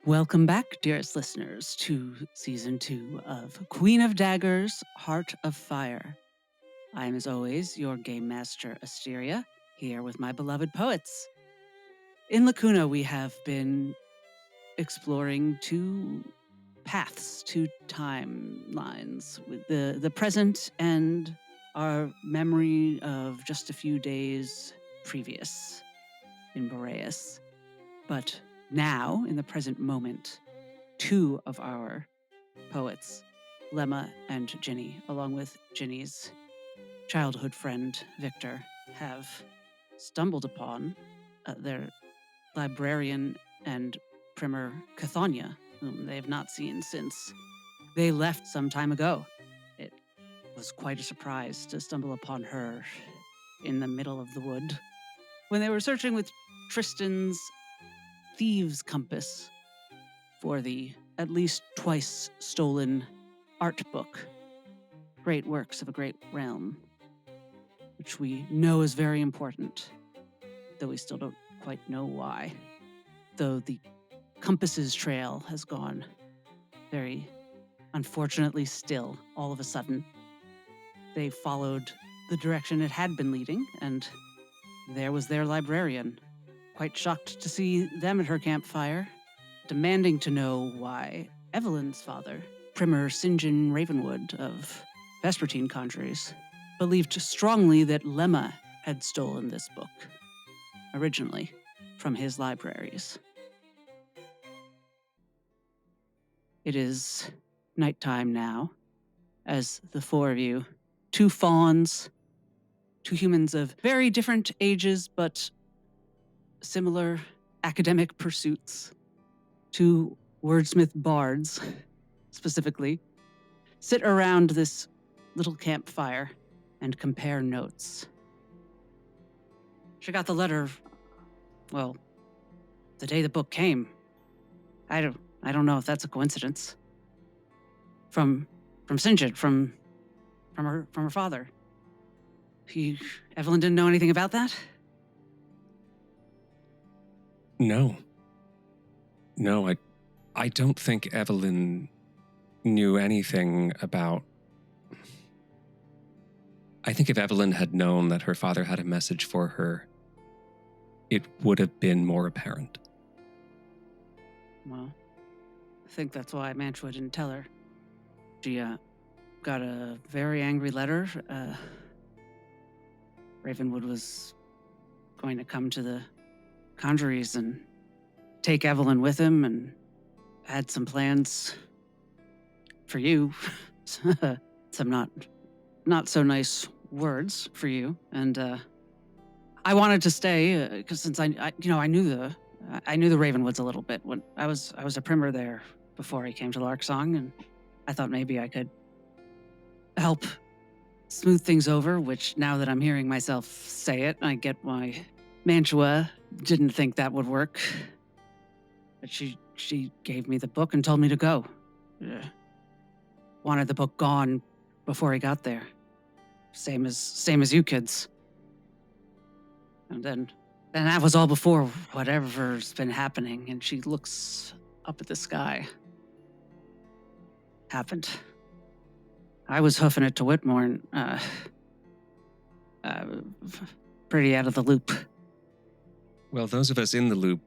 Welcome back, dearest listeners, to Season 2 of Queen of Daggers, Heart of Fire. I am, as always, your Game Master, Asteria, here with my beloved poets. In Lacuna, we have been exploring two paths, two timelines, with the present and our memory of just a few days previous in Boreas. But now, in the present moment, two of our poets, Lemma and Ginny, along with Ginny's childhood friend, Victor, have stumbled upon their librarian and primer, Cathonia, whom they have not seen since they left some time ago. It was quite a surprise to stumble upon her in the middle of the wood when they were searching with Tristan's thieves' compass for the at least twice stolen art book, great works of a great realm, which we know is very important, though we still don't quite know why. Though the compass's trail has gone very unfortunately still all of a sudden. They followed the direction it had been leading, and there was their librarian, quite shocked to see them at her campfire, demanding to know why Evelyn's father, Primer St. John Ravenwood of Vespertine Conjuries, believed strongly that Lemma had stolen this book, originally from his libraries. It is nighttime now, as the four of you, two fawns, two humans of very different ages but similar academic pursuits, two wordsmith bards, specifically, sit around this little campfire and compare notes. She got the letter, well, the day the book came. I don't know if that's a coincidence. From Sinjid, from her father. Evelyn didn't know anything about that? No, I don't think Evelyn knew anything about... I think if Evelyn had known that her father had a message for her, it would have been more apparent. Well, I think that's why Mantua didn't tell her. She got a very angry letter. Ravenwood was going to come to the Conjuries and take Evelyn with him and had some plans for you. Some not so nice words for you. And I wanted to stay because since I knew the Ravenwoods a little bit when I was a primer there before I came to Larksong, and I thought maybe I could help smooth things over, which now that I'm hearing myself say it, I get why Mantua didn't think that would work. But she gave me the book and told me to go. Wanted the book gone before he got there. Same as you kids. And then that was all before whatever's been happening, and she looks up at the sky. Happened. I was hoofing it to Whitmore and pretty out of the loop. Well, those of us in the loop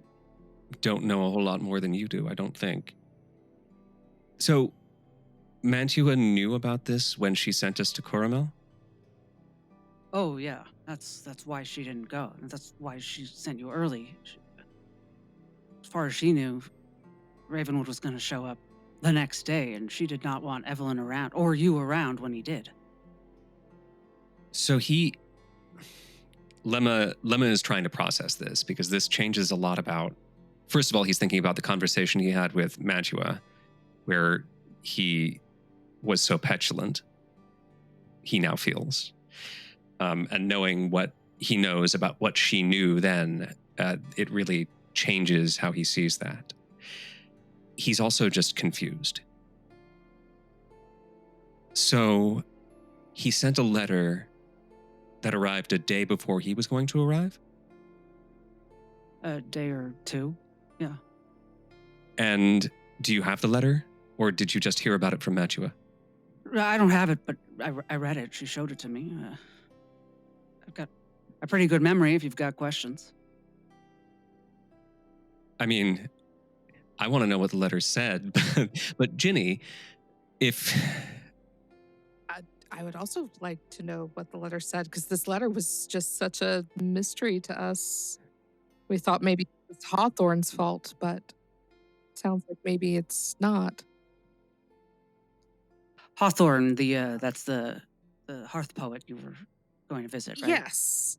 don't know a whole lot more than you do, I don't think. So, Mantua knew about this when she sent us to Coramel? Oh, yeah. That's why she didn't go. And that's why she sent you early. As far as she knew, Ravenwood was going to show up the next day, and she did not want Evelyn around, or you around when he did. So Lemma is trying to process this, because this changes a lot about... First of all, he's thinking about the conversation he had with Mantua, where he was so petulant, he now feels. And knowing what he knows about what she knew then, it really changes how he sees that. He's also just confused. So he sent a letter that arrived a day before he was going to arrive? A day or two, yeah. And do you have the letter, or did you just hear about it from Matua? I don't have it, but I read it. She showed it to me. I've got a pretty good memory if you've got questions. I mean, I want to know what the letter said, but Ginny, if I would also like to know what the letter said, because this letter was just such a mystery to us. We thought maybe it's Hawthorne's fault, but sounds like maybe it's not. Hawthorne, that's the hearth poet you were going to visit, right? Yes.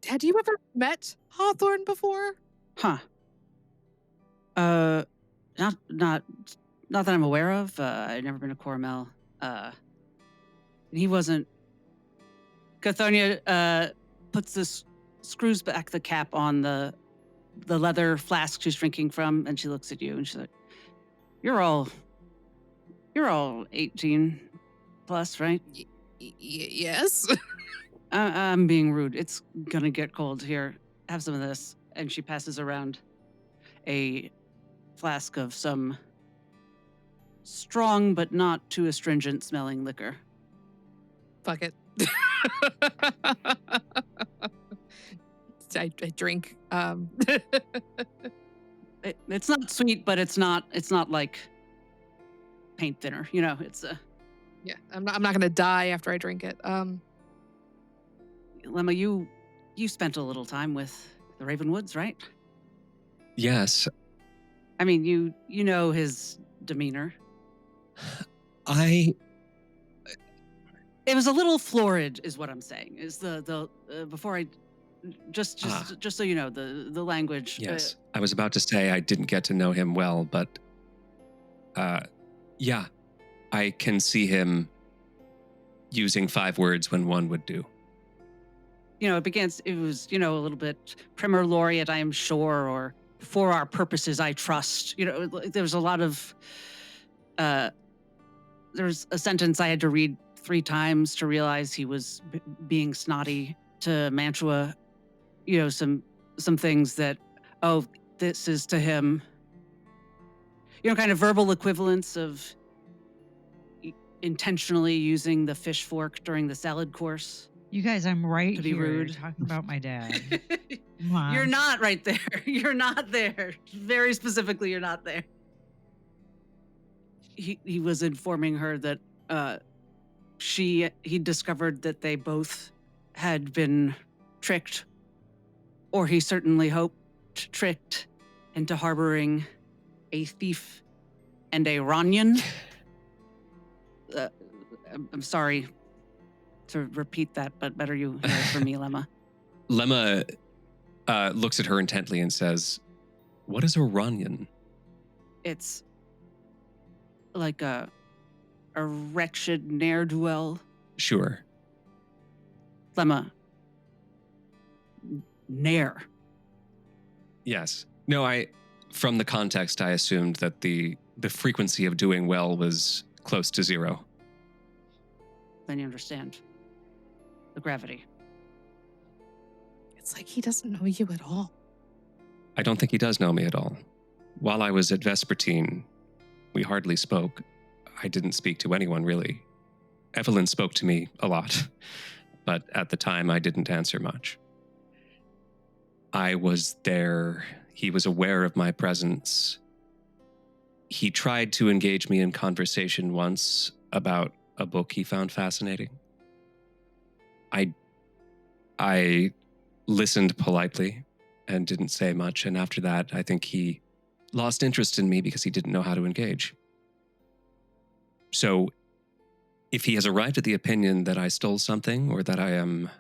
Had you ever met Hawthorne before? Huh. Not that I'm aware of. I've never been to Cormel. He wasn't. Cathonia screws back the cap on the leather flask she's drinking from, and she looks at you and she's like, "You're all 18 plus, right?" Yes. I'm being rude. It's gonna get cold here. Have some of this. And she passes around a flask of some strong but not too astringent smelling liquor. Fuck it. I drink. It's not sweet, but it's not like paint thinner. You know, it's yeah. I'm not gonna die after I drink it. Lemma, you spent a little time with the Ravenwoods, right? yes, I mean, you know his demeanor. I It was a little florid, is what I'm saying. Is the before I just so you know the language. yes, I was about to say I didn't get to know him well, but yeah, I can see him using 5 words when one would do. You know, it was, you know, a little bit Primer Laureate, I am sure, or for our purposes, I trust. You know, there was a lot of, there's a sentence I had to read 3 times to realize he was being snotty to Mantua. You know, some things that, oh, this is to him. You know, kind of verbal equivalents of intentionally using the fish fork during the salad course. You guys, I'm right To be here rude. talking about my dad. Come on. You're not right there. You're not there. Very specifically, you're not there. He was informing her that he discovered that they both had been tricked, or he certainly hoped tricked, into harboring a thief and a Ranyan. I'm sorry to repeat that, but better you hear it from me, Lemma. Lemma looks at her intently and says, "What is a Ranyan?" It's like a wretched ne'er-do-well. Sure. Lemma. Nair. Yes. No, from the context, I assumed that the frequency of doing well was close to 0. Then you understand the gravity. It's like he doesn't know you at all. I don't think he does know me at all. While I was at Vespertine, we hardly spoke. I didn't speak to anyone, really. Evelyn spoke to me a lot, but at the time I didn't answer much. I was there. He was aware of my presence. He tried to engage me in conversation once about a book he found fascinating. I listened politely and didn't say much, and after that, I think he lost interest in me because he didn't know how to engage. So, if he has arrived at the opinion that I stole something or that I am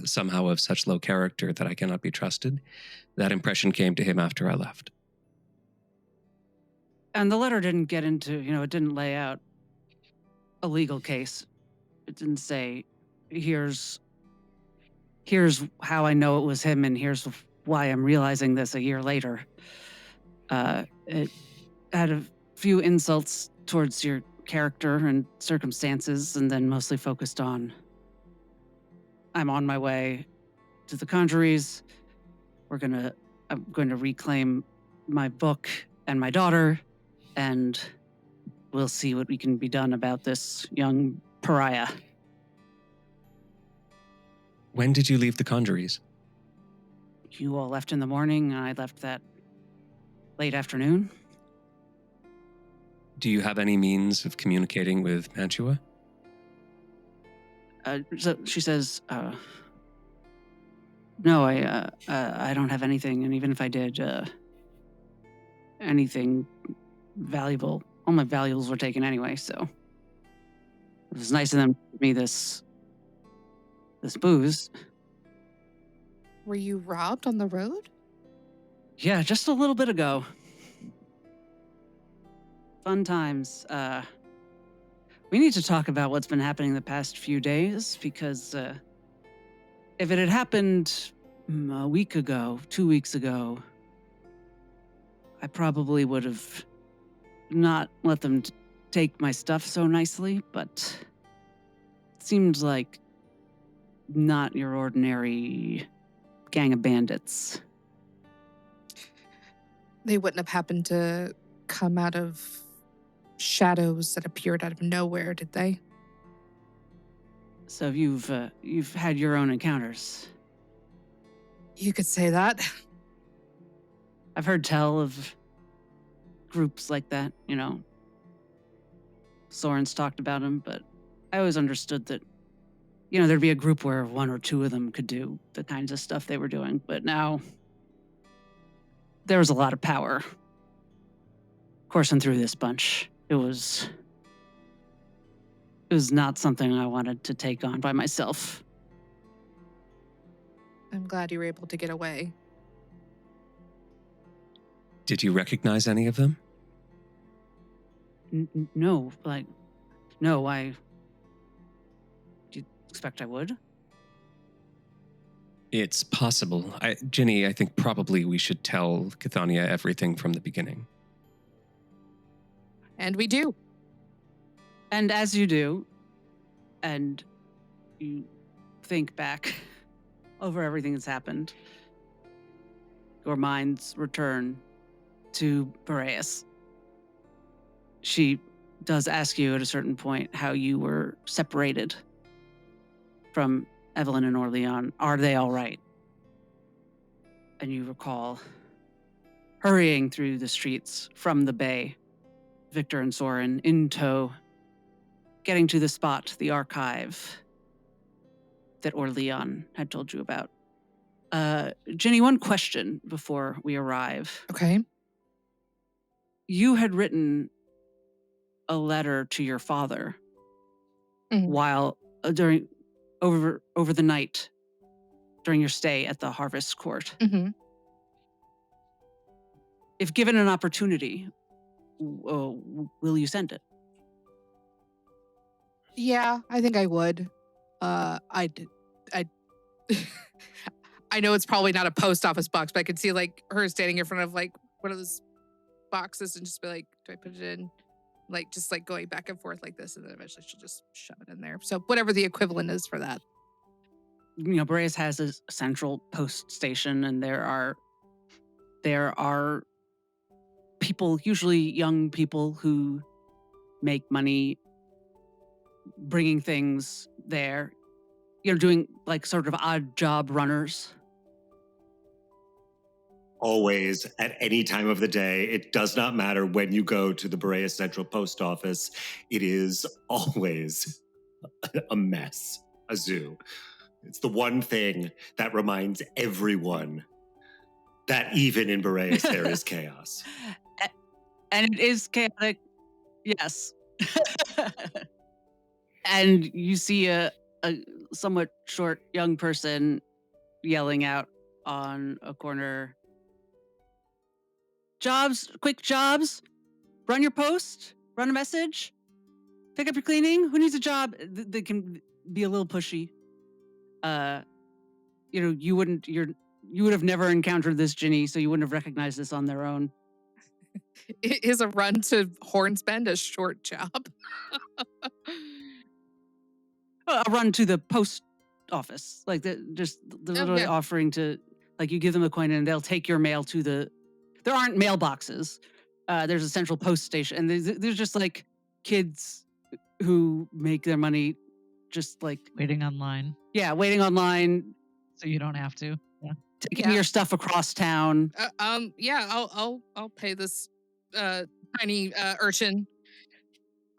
somehow of such low character that I cannot be trusted, that impression came to him after I left. And the letter didn't get into, it didn't lay out a legal case. It didn't say, here's how I know it was him, and here's why I'm realizing this a year later. It had a few insults towards your character and circumstances, and then mostly focused on, I'm on my way to the Conjuries. I'm going to reclaim my book and my daughter, and we'll see what we can be done about this young pariah. When did you leave the Conjuries? You all left in the morning. I left that late afternoon. Do you have any means of communicating with Mantua? So she says, no, I don't have anything. And even if I did, anything valuable, all my valuables were taken anyway. So it was nice of them to give me this booze. Were you robbed on the road? Yeah, just a little bit ago. Fun times. We need to talk about what's been happening the past few days, because if it had happened a week ago, 2 weeks ago, I probably would have not let them take my stuff so nicely, but it seems like not your ordinary gang of bandits. They wouldn't have happened to come out of shadows that appeared out of nowhere, did they? So you've had your own encounters. You could say that. I've heard tell of groups like that, you know. Soren's talked about them, but I always understood that, you know, there'd be a group where one or two of them could do the kinds of stuff they were doing. But now there was a lot of power coursing through this bunch. It was not something I wanted to take on by myself. I'm glad you were able to get away. Did you recognize any of them? No, I... Do you expect I would? It's possible. Ginny, I think probably we should tell Cathania everything from the beginning. And we do. And as you do, and you think back over everything that's happened, your minds return to Boreas. She does ask you at a certain point how you were separated from Evelyn and OrLeon. Are they all right? And you recall hurrying through the streets from the bay, Victor and Soren in tow, getting to the spot, the archive that OrLeon had told you about. Ginny, one question before we arrive. Okay. You had written a letter to your father while over the night during your stay at the Harvest Court. Mm-hmm. If given an opportunity, will you send it? Yeah, I think I would. I know it's probably not a post office box, but I could see like her standing in front of like one of those boxes and just be like, do I put it in? Like just like going back and forth like this, and then eventually she'll just shove it in there. So whatever the equivalent is for that. You know, Boreas has a central post station, and there are people, usually young people, who make money bringing things there. You know, doing like sort of odd job runners. Always, at any time of the day. It does not matter when you go to the Boreas Central Post Office. It is always a mess, a zoo. It's the one thing that reminds everyone that even in Boreas there is chaos. And it is chaotic, yes. And you see a somewhat short young person yelling out on a corner, "Jobs, quick jobs, run your post, run a message, pick up your cleaning, who needs a job?" They can be a little pushy. You know, you would have never encountered this, Ginny, so you wouldn't have recognized this on their own. Is a run to Hornsbend a short job? A run to the post office, like they're literally yeah. offering to, like, you give them a coin and they'll take your mail to there aren't mailboxes, there's a central post station, and there's just like kids who make their money just like Waiting online waiting online, so you don't have to. Yeah. taking your stuff across town. I'll pay this tiny urchin.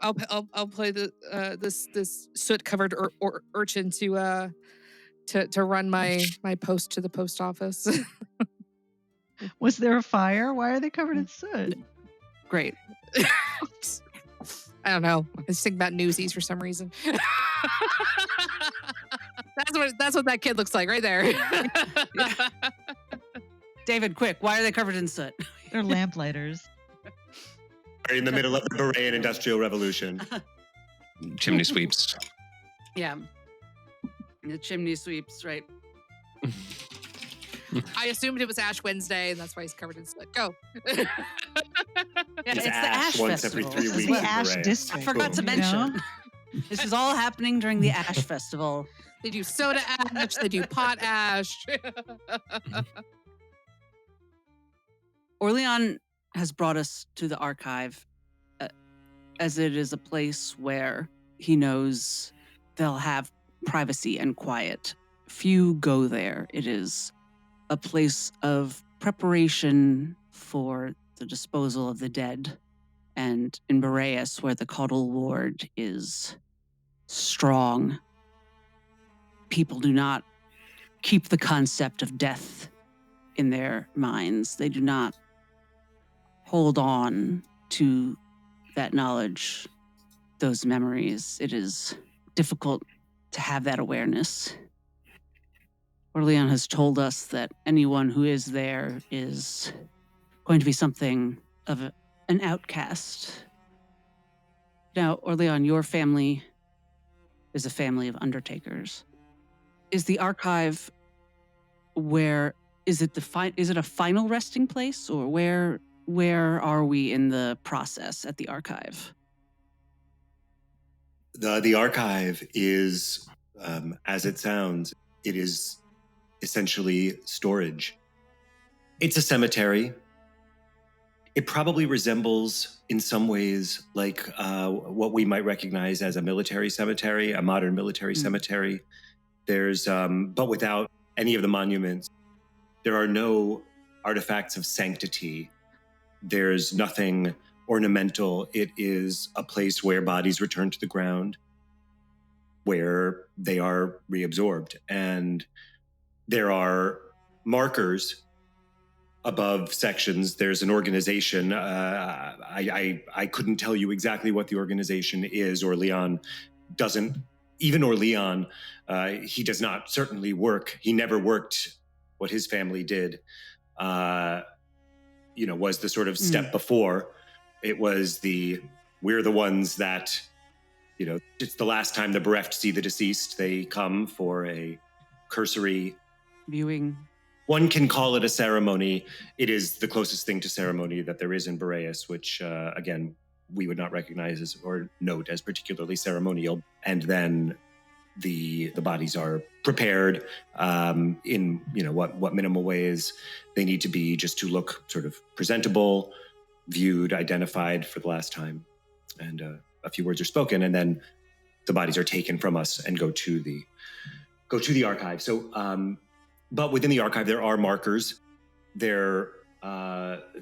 I'll play this soot covered urchin to run my post to the post office. Was there a fire? Why are they covered in soot? Great. I don't know. I just think about Newsies for some reason. That's what that kid looks like right there. David, quick, why are they covered in soot? They're lamplighters. Are in the middle of the Borean Industrial Revolution. Chimney sweeps. Yeah. The chimney sweeps, right? I assumed it was Ash Wednesday, and that's why he's covered in soot. Go. Yeah, it's the Ash once Festival. every 3 This is weeks. what in Ash Boreas. District. I forgot to You mention. know? This is all happening during the Ash Festival. They do soda ash. They do pot ash. OrLeon has brought us to the archive as it is a place where he knows they'll have privacy and quiet. Few go there. It is a place of preparation for the disposal of the dead. And in Boreas, where the Caudal Ward is strong, people do not keep the concept of death in their minds. They do not hold on to that knowledge, those memories. It is difficult to have that awareness. OrLeon has told us that anyone who is there is going to be something of an outcast. Now, OrLeon, your family is a family of undertakers. Is the archive where is it a final resting place, or where are we in the process at the archive? The archive is, as it sounds, it is essentially storage. It's a cemetery. It probably resembles, in some ways, like what we might recognize as a military cemetery, a modern military cemetery. There's, but without any of the monuments. There are no artifacts of sanctity. There's nothing ornamental. It is a place where bodies return to the ground, where they are reabsorbed. And there are markers above sections. There's an organization. I couldn't tell you exactly what the organization is. OrLeon doesn't, even OrLeon, he does not certainly work. He never worked what his family did. Was the sort of step before. It was we're the ones that, it's the last time the bereft see the deceased. They come for a cursory Viewing. One can call it a ceremony. It is the closest thing to ceremony that there is in Boreas, which, again, we would not recognize as or note as particularly ceremonial. And then the bodies are prepared in what minimal ways they need to be, just to look sort of presentable, viewed, identified for the last time, and a few words are spoken, and then the bodies are taken from us and go to the archive. So, but within the archive there are markers. The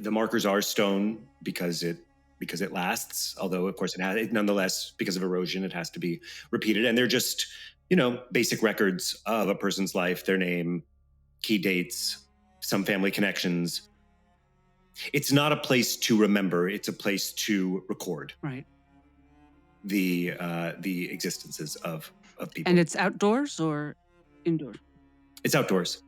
markers are stone because it lasts, although of course it nonetheless, because of erosion, it has to be repeated. And they're just, basic records of a person's life, their name, key dates, some family connections. It's not a place to remember, it's a place to record. Right. The existences of people. And it's outdoors or indoors? It's outdoors.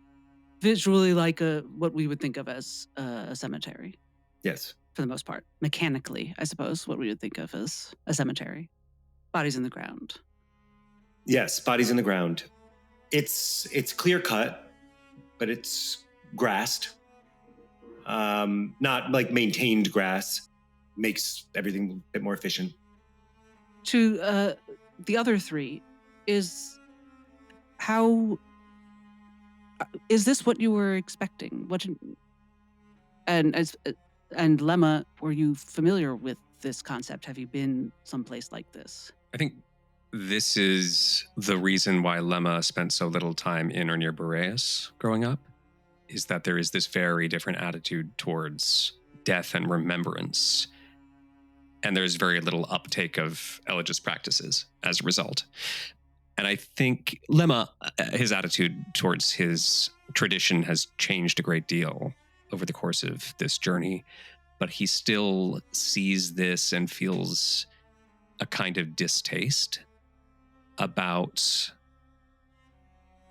Visually like what we would think of as a cemetery. Yes. For the most part. Mechanically, I suppose, what we would think of as a cemetery. Bodies in the ground. Yes, bodies in the ground. It's clear cut, but it's grassed. Not like maintained grass. Makes everything a bit more efficient. To the other three, is this what you were expecting? And And Lemma, were you familiar with this concept? Have you been someplace like this? I think this is the reason why Lemma spent so little time in or near Boreas growing up, is that there is this very different attitude towards death and remembrance. And there's very little uptake of Eligious practices as a result. And I think Lemma, his attitude towards his tradition has changed a great deal over the course of this journey, but he still sees this and feels a kind of distaste about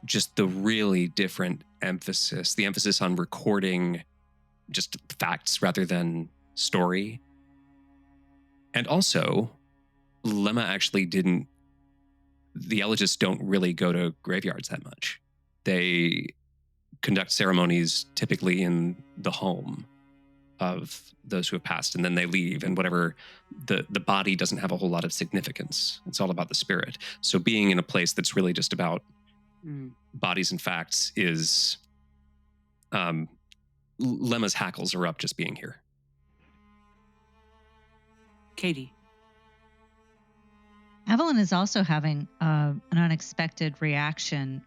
just the really different emphasis, the emphasis on recording just facts rather than story. And also, Lemma actually didn't, the Elegists don't really go to graveyards that much. They conduct ceremonies typically in the home of those who have passed, and then they leave, and whatever, the body doesn't have a whole lot of significance. It's all about the spirit. So being in a place that's really just about bodies and facts is, Lemma's hackles are up just being here. Katie. Evelyn is also having an unexpected reaction.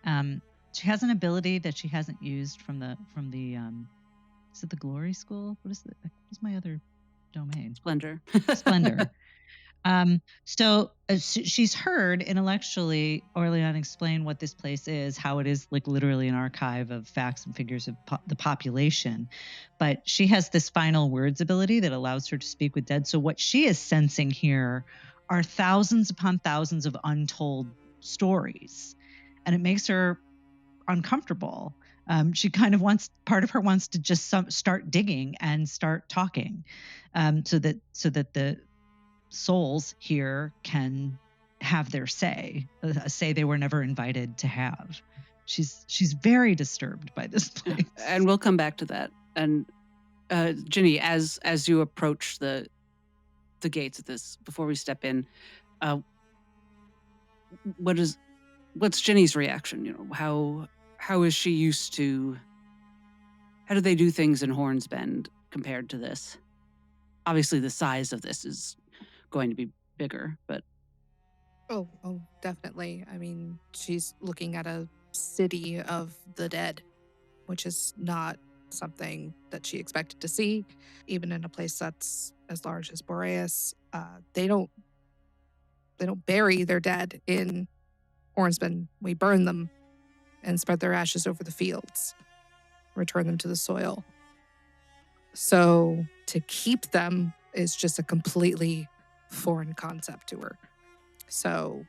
She has an ability that she hasn't used from the is it the Glory School? What's my other domain? Splendor. Splendor. So she's heard intellectually OrLeon explain what this place is, how it is like literally an archive of facts and figures of the population. But she has this final words ability that allows her to speak with dead. So what she is sensing here are thousands upon thousands of untold stories. And it makes her uncomfortable. She kind of part of her wants to just start digging and start talking, so that the souls here can have their say, a say they were never invited to have. She's very disturbed by this place. And we'll come back to that. And Ginny, as you approach the gates of this, before we step in, what's Ginny's reaction? You know, how is she used to, how do they do things in Horns Bend compared to this? Obviously the size of this is going to be bigger, but Oh, definitely. I mean, she's looking at a city of the dead, which is not something that she expected to see, even in a place that's as large as Boreas. They don't bury their dead in Hornsben. We burn them and spread their ashes over the fields, return them to the soil. So to keep them is just a completely foreign concept to her. So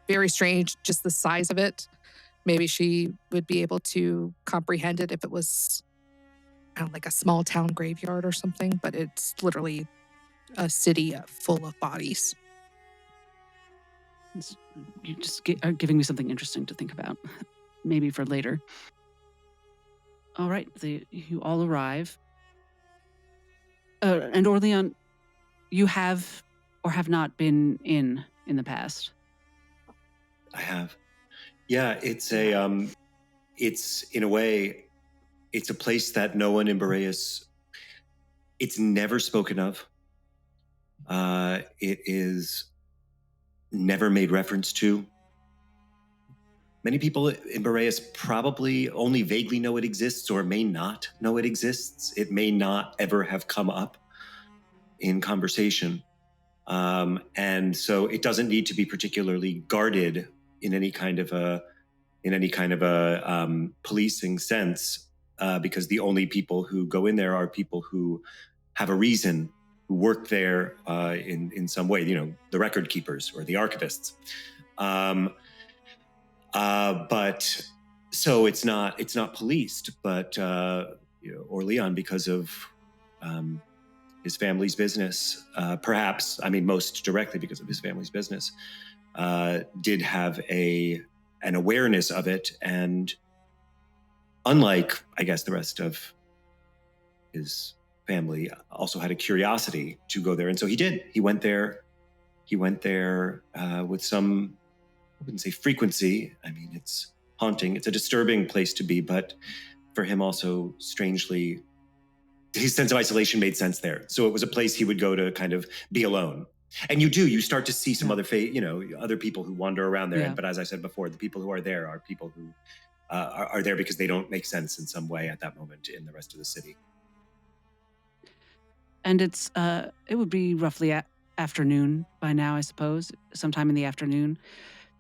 very strange, just the size of it. Maybe she would be able to comprehend it if it was like a small town graveyard or something, but it's literally a city full of bodies. You just are giving me something interesting to think about, maybe for later. All right, you all arrive. And OrLeon, you have or have not been in the past? I have. Yeah, it's in a way, it's a place that no one in Boreas, it's never spoken of. It is never made reference to. Many people in Boreas probably only vaguely know it exists or may not know it exists. It may not ever have come up in conversation. And so it doesn't need to be particularly guarded in any kind of a policing sense, because the only people who go in there are people who have a reason, who work there in some way, you know, the record keepers or the archivists. But so it's not policed, but OrLeon, because of his family's business, perhaps, I mean, most directly because of his family's business, did have an awareness of it, and unlike, I guess, the rest of his family, also had a curiosity to go there. And so he did. He went there with some, I wouldn't say frequency. I mean, it's haunting. It's a disturbing place to be, but for him also strangely his sense of isolation made sense there. So it was a place he would go to kind of be alone. And you start to see some other other people who wander around there. Yeah. But as I said before, the people who are there are people who are there because they don't make sense in some way at that moment in the rest of the city. And it would be roughly afternoon by now, I suppose. Sometime in the afternoon,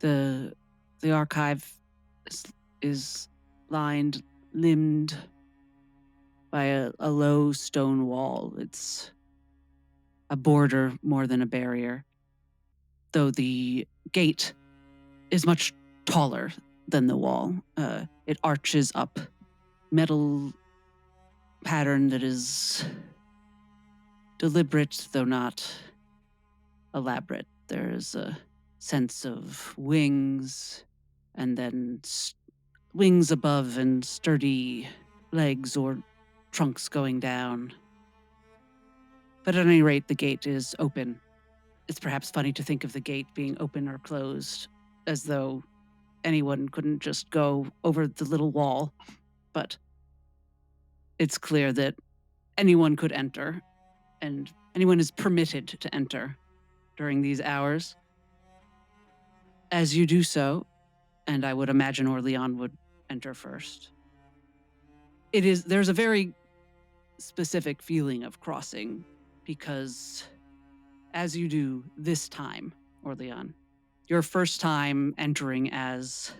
the archive is limbed by a low stone wall. It's a border more than a barrier, though the gate is much taller than the wall. It arches up, metal pattern that is deliberate, though not elaborate. There's a sense of wings, and then wings above and sturdy legs or trunks going down. But at any rate, the gate is open. It's perhaps funny to think of the gate being open or closed, as though anyone couldn't just go over the little wall. But it's clear that anyone could enter, and anyone is permitted to enter during these hours. As you do so, and I would imagine OrLeon would enter first, there's a very specific feeling of crossing, because as you do this time, OrLeon, your first time entering as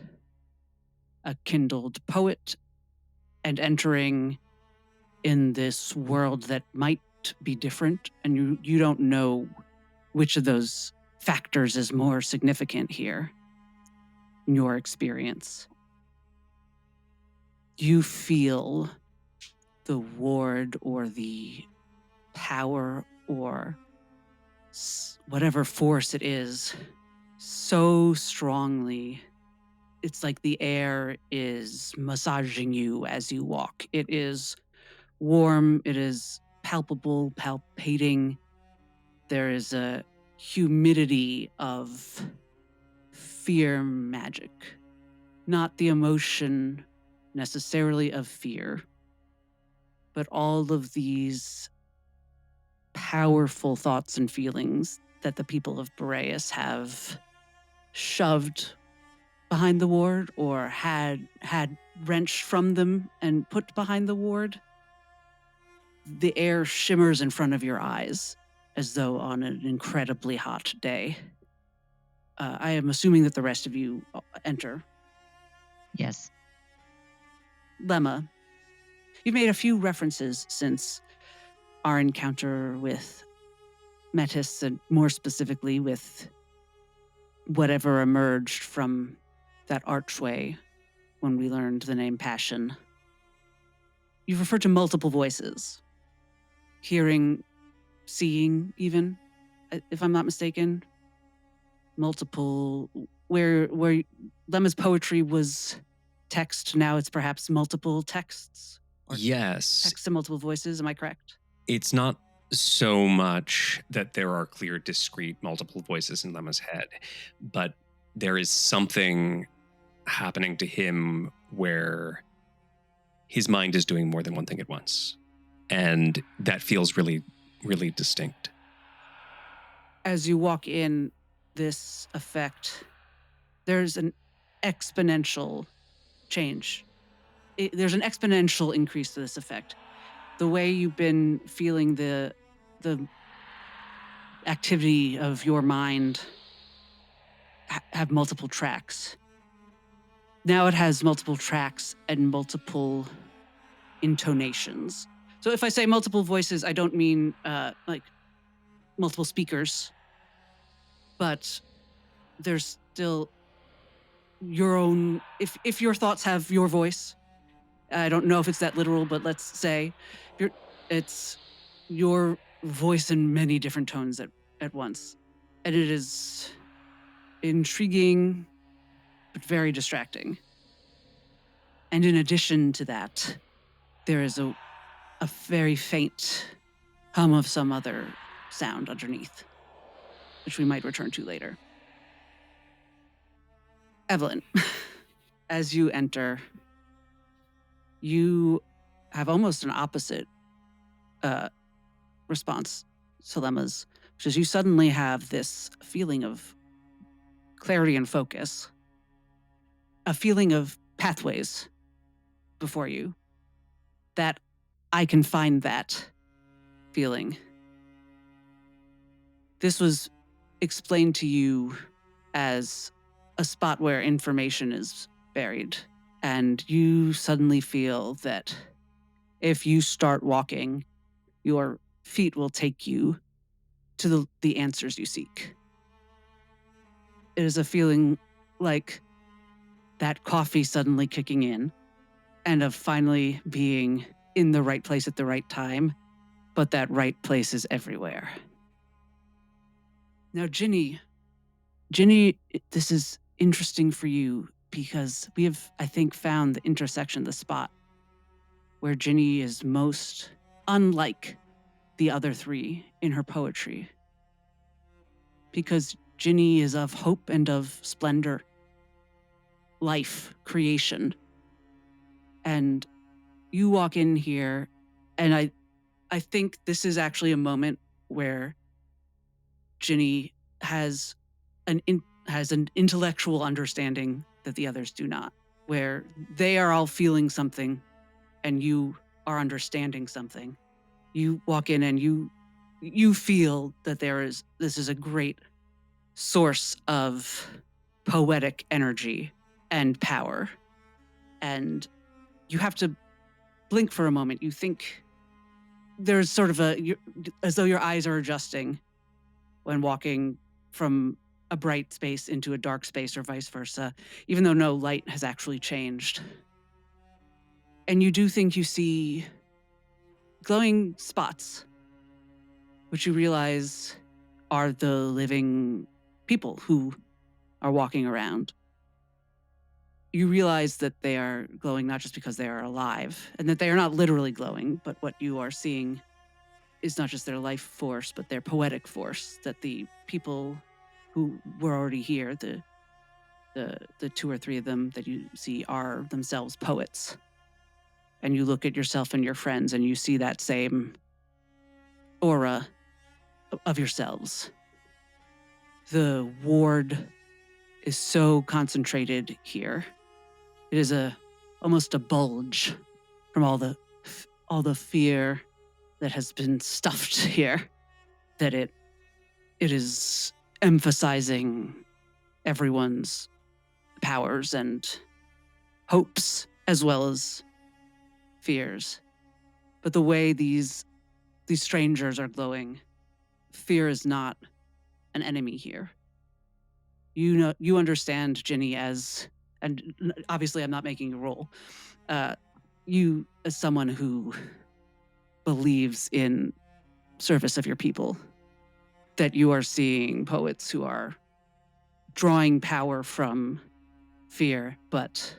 a kindled poet and entering in this world that might be different, and you don't know which of those factors is more significant here in your experience. You feel the ward or the power or whatever force it is so strongly. It's like the air is massaging you as you walk. It is warm, it is palpable, palpating. There is a humidity of fear magic, not the emotion necessarily of fear, but all of these powerful thoughts and feelings that the people of Boreas have shoved behind the ward or had wrenched from them and put behind the ward. The air shimmers in front of your eyes as though on an incredibly hot day. I am assuming that the rest of you enter. Yes. Lemma, you've made a few references since our encounter with Metis, and more specifically with whatever emerged from that archway when we learned the name Passion. You've referred to multiple voices. Hearing, seeing even, if I'm not mistaken. Multiple, where Lemma's poetry was text, now it's perhaps multiple texts? Or Yes. text in multiple voices, am I correct? It's not so much that there are clear, discrete, multiple voices in Lemma's head, but there is something happening to him where his mind is doing more than one thing at once. And that feels really, really distinct. As you walk in, this effect, there's an exponential change. There's an exponential increase to this effect. The way you've been feeling the activity of your mind have multiple tracks. Now it has multiple tracks and multiple intonations. So if I say multiple voices, I don't mean like multiple speakers, but there's still your own, if your thoughts have your voice, I don't know if it's that literal, but let's say it's your voice in many different tones at once. And it is intriguing, but very distracting. And in addition to that, there is a very faint hum of some other sound underneath, which we might return to later. Evelyn, as you enter, you have almost an opposite response to Lemma's, which is you suddenly have this feeling of clarity and focus, a feeling of pathways before you, that I can find that feeling. This was explained to you as a spot where information is buried, and you suddenly feel that if you start walking, your feet will take you to the answers you seek. It is a feeling like that coffee suddenly kicking in and of finally being in the right place at the right time, but that right place is everywhere. Now, Ginny, this is interesting for you because we have, I think, found the intersection, the spot where Ginny is most unlike the other three in her poetry. Because Ginny is of hope and of splendor, life, creation. And you walk in here, and I think this is actually a moment where Ginny has an intellectual understanding that the others do not, where they are all feeling something and you are understanding something. You walk in and you feel that this is a great source of poetic energy and power. And you have to blink for a moment. You think there's sort of as though your eyes are adjusting when walking from a bright space into a dark space or vice versa, even though no light has actually changed. And you do think you see glowing spots, which you realize are the living people who are walking around. You realize that they are glowing not just because they are alive, and that they are not literally glowing, but what you are seeing is not just their life force, but their poetic force, that the people who were already here, the two or three of them that you see are themselves poets. And you look at yourself and your friends and you see that same aura of yourselves. The ward is so concentrated here. It is almost a bulge from all the fear that has been stuffed here, that it is emphasizing everyone's powers and hopes as well as fears. But the way these strangers are glowing, fear is not an enemy here. You understand Ginny as, and obviously I'm not making a role, you as someone who believes in service of your people, that you are seeing poets who are drawing power from fear, but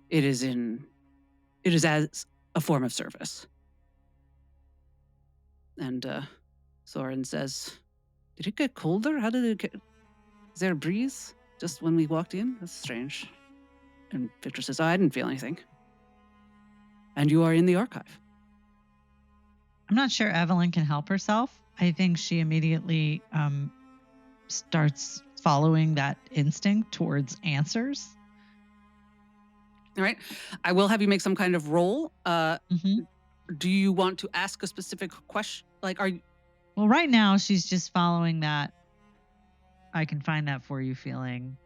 it is as a form of service. And Soren says, "Did it get colder? How did it get? Is there a breeze just when we walked in? That's strange." And Victor says, "Oh, I didn't feel anything." And you are in the archive. I'm not sure Evelyn can help herself. I think she immediately starts following that instinct towards answers. All right. I will have you make some kind of roll. Do you want to ask a specific question? Like, are you... Well, right now she's just following that I can find that for you feeling.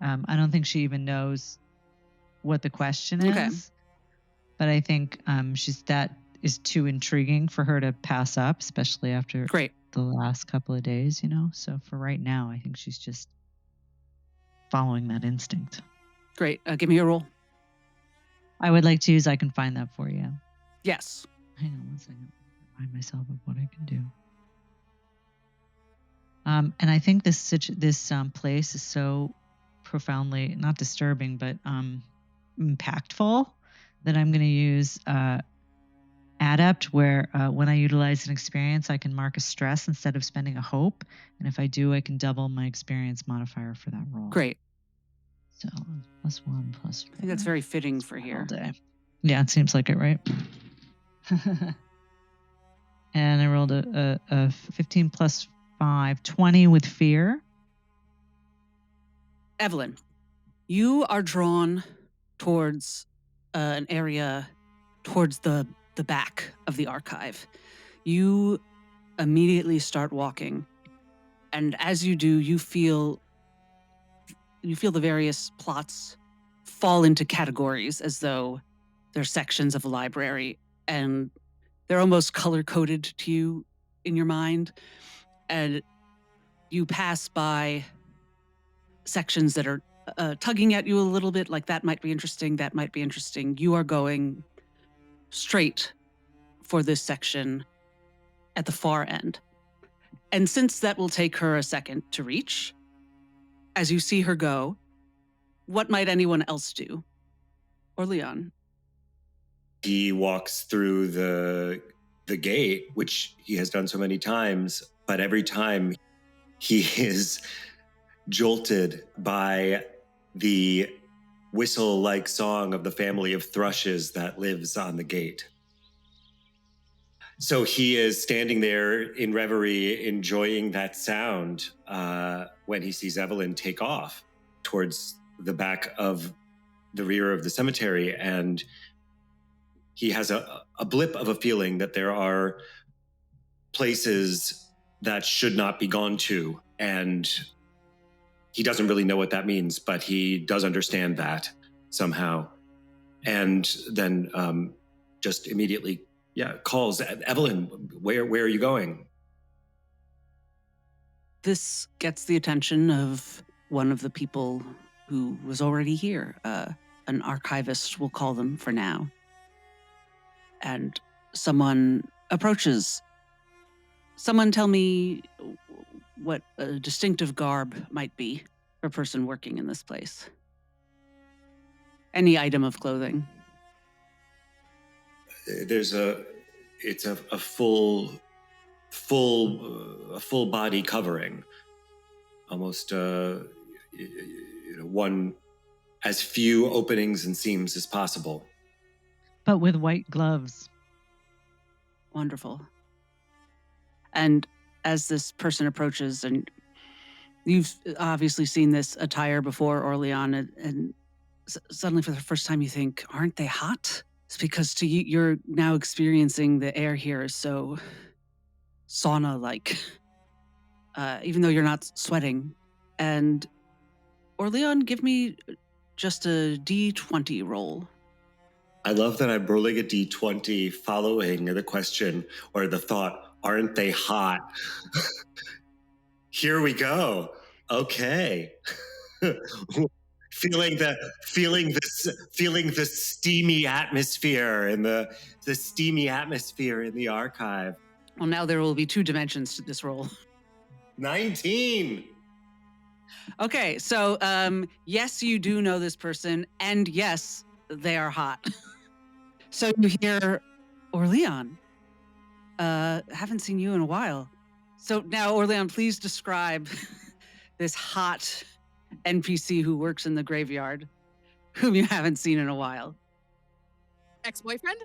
I don't think she even knows what the question is. But I think that is too intriguing for her to pass up, especially after the last couple of days, So for right now, I think she's just following that instinct. Great. Give me a roll. I would like to use I can find that for you. Yes. Hang on one second. Remind myself of what I can do. And I think this place is so profoundly, not disturbing, but impactful, that I'm going to use Adept, where when I utilize an experience, I can mark a stress instead of spending a hope. And if I do, I can double my experience modifier for that roll. Great. So +1 +4. I think that's very fitting for here. All day. Yeah, it seems like it, right? And I rolled a 15 plus 5, 20 with fear. Evelyn, you are drawn towards an area towards the back of the archive. You immediately start walking, and as you do, you feel the various plots fall into categories as though they're sections of a library, and they're almost color-coded to you in your mind. And you pass by sections that are tugging at you a little bit, like that might be interesting, that might be interesting. You are going straight for this section at the far end. And since that will take her a second to reach, as you see her go, what might anyone else do? OrLeon. He walks through the gate, which he has done so many times, but every time he is jolted by the whistle-like song of the family of thrushes that lives on the gate. So he is standing there in reverie, enjoying that sound when he sees Evelyn take off towards the back of the rear of the cemetery, and he has a blip of a feeling that there are places that should not be gone to, and he doesn't really know what that means, but he does understand that somehow. And then just immediately, calls, Evelyn, where are you going? This gets the attention of one of the people who was already here, an archivist, we'll call them for now. And someone approaches. Someone tell me what a distinctive garb might be for a person working in this place. Any item of clothing. It's a full body covering, almost one as few openings and seams as possible. But with white gloves. Wonderful. And as this person approaches, and you've obviously seen this attire before, OrLeon, and suddenly for the first time you think, aren't they hot? It's because to you, you're now experiencing the air here is so sauna-like, even though you're not sweating. And OrLeon, give me just a D20 roll. I love that I'm rolling a D20 following the question or the thought, aren't they hot? Here we go. Okay. feeling the steamy atmosphere and the steamy atmosphere in the archive. Well, now there will be 2 dimensions to this roll. 19. Okay, so yes, you do know this person, and yes, they are hot. So you hear, OrLeon, haven't seen you in a while. So now, OrLeon, please describe this hot NPC who works in the graveyard, whom you haven't seen in a while. Ex-boyfriend?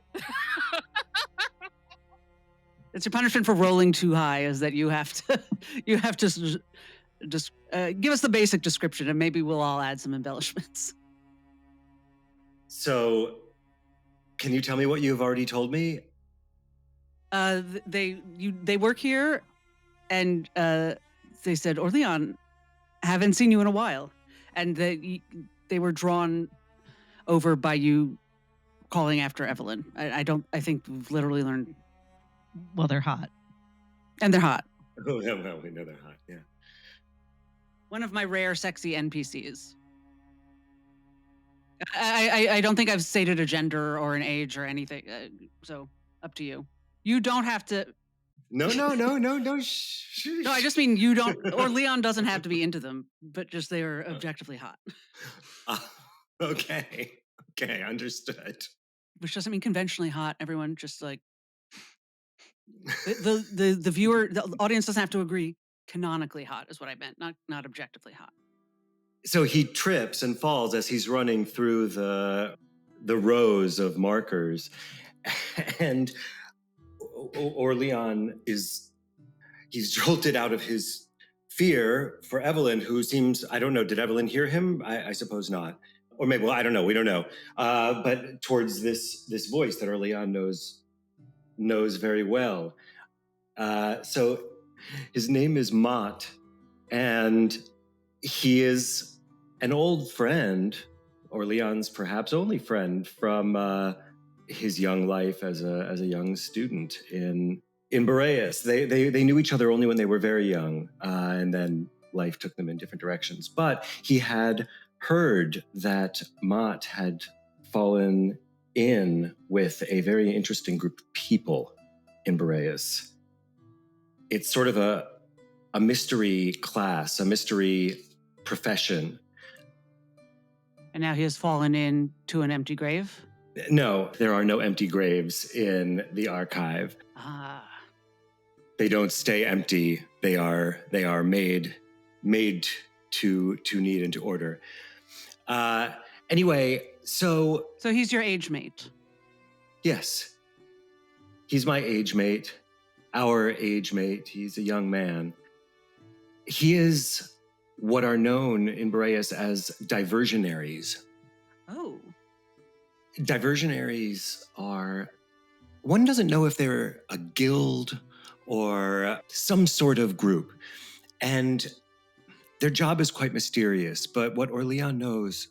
It's your punishment for rolling too high, is that you have to just give us the basic description, and maybe we'll all add some embellishments. So, can you tell me what you've already told me? They work here, and they said, OrLeon, haven't seen you in a while, and they were drawn over by you calling after Evelyn. I think we've literally learned. Well, they're hot. And they're hot. Oh, well, we know they're hot, yeah. One of my rare sexy NPCs. I don't think I've stated a gender or an age or anything, so up to you. You don't have to. No. No, I just mean you don't, OrLeon doesn't have to be into them, but just they are objectively hot. Okay, understood. Which doesn't mean conventionally hot. Everyone just like the viewer, the audience doesn't have to agree. Canonically hot is what I meant, not objectively hot. So he trips and falls as he's running through the rows of markers. And OrLeon he's jolted out of his fear for Evelyn, who seems, I don't know, did Evelyn hear him? I suppose not. Or maybe, well, I don't know, we don't know. But towards this voice that OrLeon knows very well. So his name is Mott, and he is an old friend, OrLeon's perhaps only friend from his young life as a young student in Boreas. They knew each other only when they were very young, and then life took them in different directions. But he had heard that Mott had fallen in with a very interesting group of people in Boreas. It's sort of a mystery class, a mystery profession. And now he has fallen into an empty grave? No, there are no empty graves in the archive. Ah. They don't stay empty. They are made to need and to order. Anyway, so he's your age mate. Yes. He's my age mate, our age mate. He's a young man. He is what are known in Boreas as diversionaries. Oh. Diversionaries are, one doesn't know if they're a guild or some sort of group. And their job is quite mysterious, but what OrLeon knows,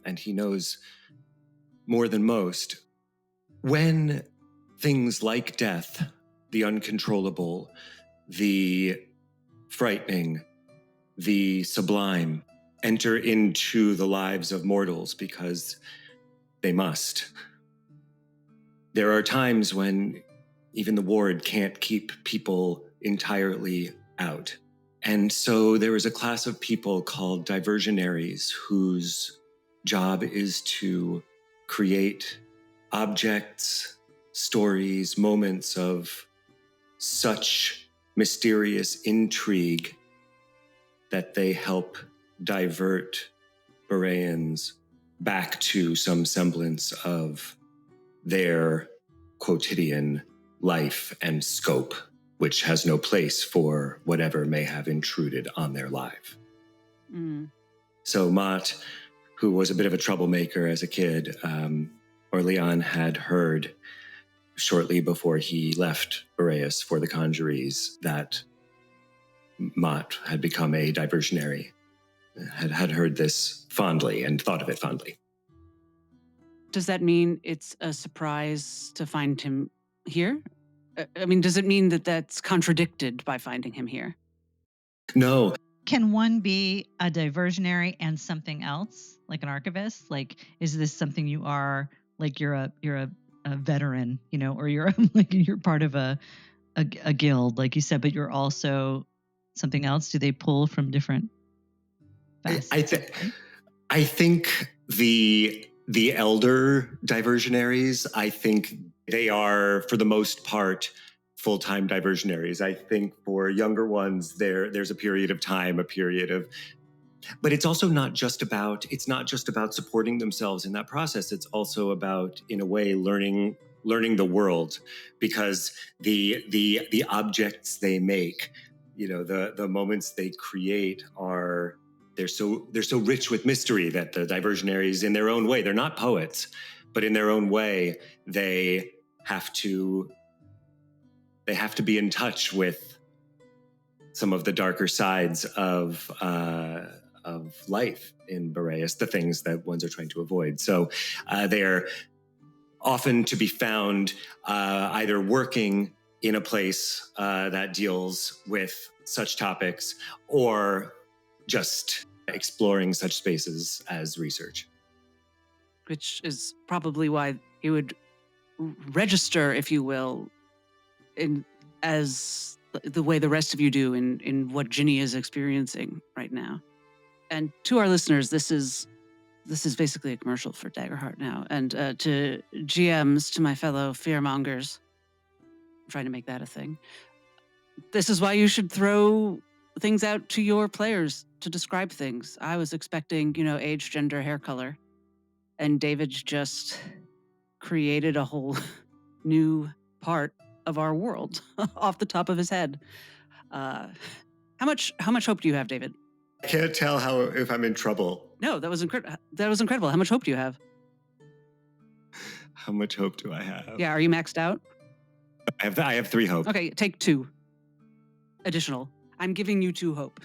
and he knows more than most, when things like death, the uncontrollable, the frightening, the sublime, enter into the lives of mortals because they must. There are times when even the ward can't keep people entirely out. And so there is a class of people called diversionaries whose job is to create objects, stories, moments of such mysterious intrigue that they help divert Boreans back to some semblance of their quotidian life and scope, which has no place for whatever may have intruded on their life. Mm. So Mott, who was a bit of a troublemaker as a kid, OrLeon had heard shortly before he left Boreas for the Conjurees that Mott had become a diversionary, had heard this fondly and thought of it fondly. Does that mean it's a surprise to find him here? I mean, does it mean that that's contradicted by finding him here? No. Can one be a diversionary and something else, like an archivist? Like, is this something you are, like you're a veteran, you know, or you're like you're part of a guild, like you said, but you're also something else? Do they pull from different facets? I think the elder diversionaries, I think they are, for the most part, full-time diversionaries. I think for younger ones, there's a period of time, but it's also not just about supporting themselves in that process. It's also about, in a way, learning the world, because the objects they make, you know, the moments they create they're so rich with mystery that the diversionaries, in their own way, they're not poets, but in their own way, they have to be in touch with some of the darker sides of life in Boreas, the things that ones are trying to avoid. So they're often to be found either working in a place that deals with such topics, or just exploring such spaces as research. Which is probably why he would register, if you will, as the way the rest of you do in what Ginny is experiencing right now. And to our listeners, this is basically a commercial for Daggerheart now. And to GMs, to my fellow fearmongers, I'm trying to make that a thing. This is why you should throw things out to your players to describe things. I was expecting, age, gender, hair color. And David's just created a whole new part of our world off the top of his head. How much hope do you have, David? I can't tell if I'm in trouble. No, that was incredible. How much hope do you have? How much hope do I have? Yeah, are you maxed out? I have 3 hope. Okay, take 2 additional. I'm giving you 2 hope.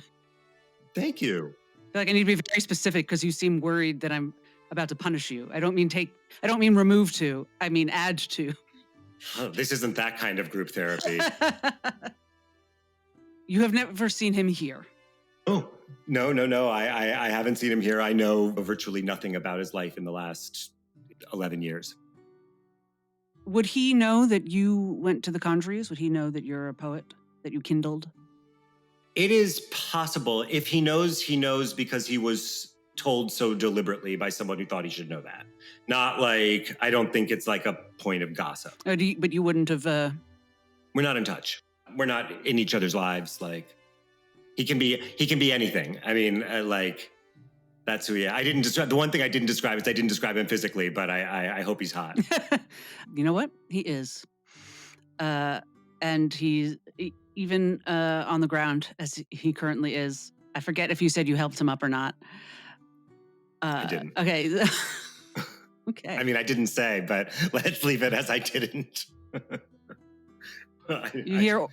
Thank you. I feel like I need to be very specific because you seem worried that I'm about to punish you. I don't mean remove 2. I mean add 2. Oh, this isn't that kind of group therapy. You have never seen him here. Oh, no. I haven't seen him here. I know virtually nothing about his life in the last 11 years. Would he know that you went to the Conjuries? Would he know that you're a poet, that you kindled? It is possible. If he knows because he was told so deliberately by someone who thought he should know that. Not like, I don't think it's like a point of gossip. But you wouldn't have... We're not in touch. We're not in each other's lives. Like, he can be anything. I mean, that's who he is. I didn't describe, the one thing I didn't describe is I didn't describe him physically, but I hope he's hot. You know what? He is. And he's even on the ground as he currently is. I forget if you said you helped him up or not. I didn't. Okay. Okay. I mean, I didn't say, but let's leave it as I didn't. You hear,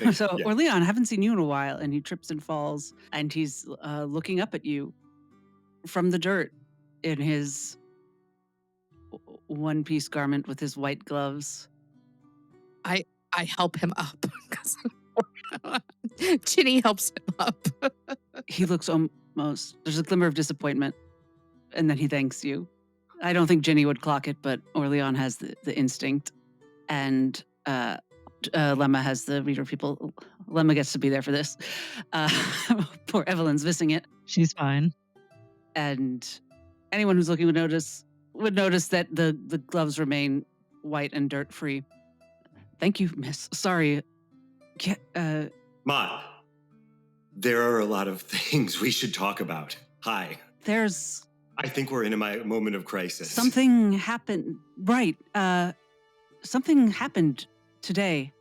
yeah. OrLeon, I haven't seen you in a while, and he trips and falls, and he's looking up at you from the dirt in his one-piece garment with his white gloves. I help him up. Ginny helps him up. He looks almost, there's a glimmer of disappointment, and then he thanks you. I don't think Ginny would clock it, but OrLeon has the instinct, and Lemma has the reader people. Lemma gets to be there for this. Poor Evelyn's missing it. She's fine. And anyone who's looking would notice that the gloves remain white and dirt-free. Thank you, miss. Sorry. Mott, there are a lot of things we should talk about. Hi. I think we're in a moment of crisis. Something happened. Right. Something happened today.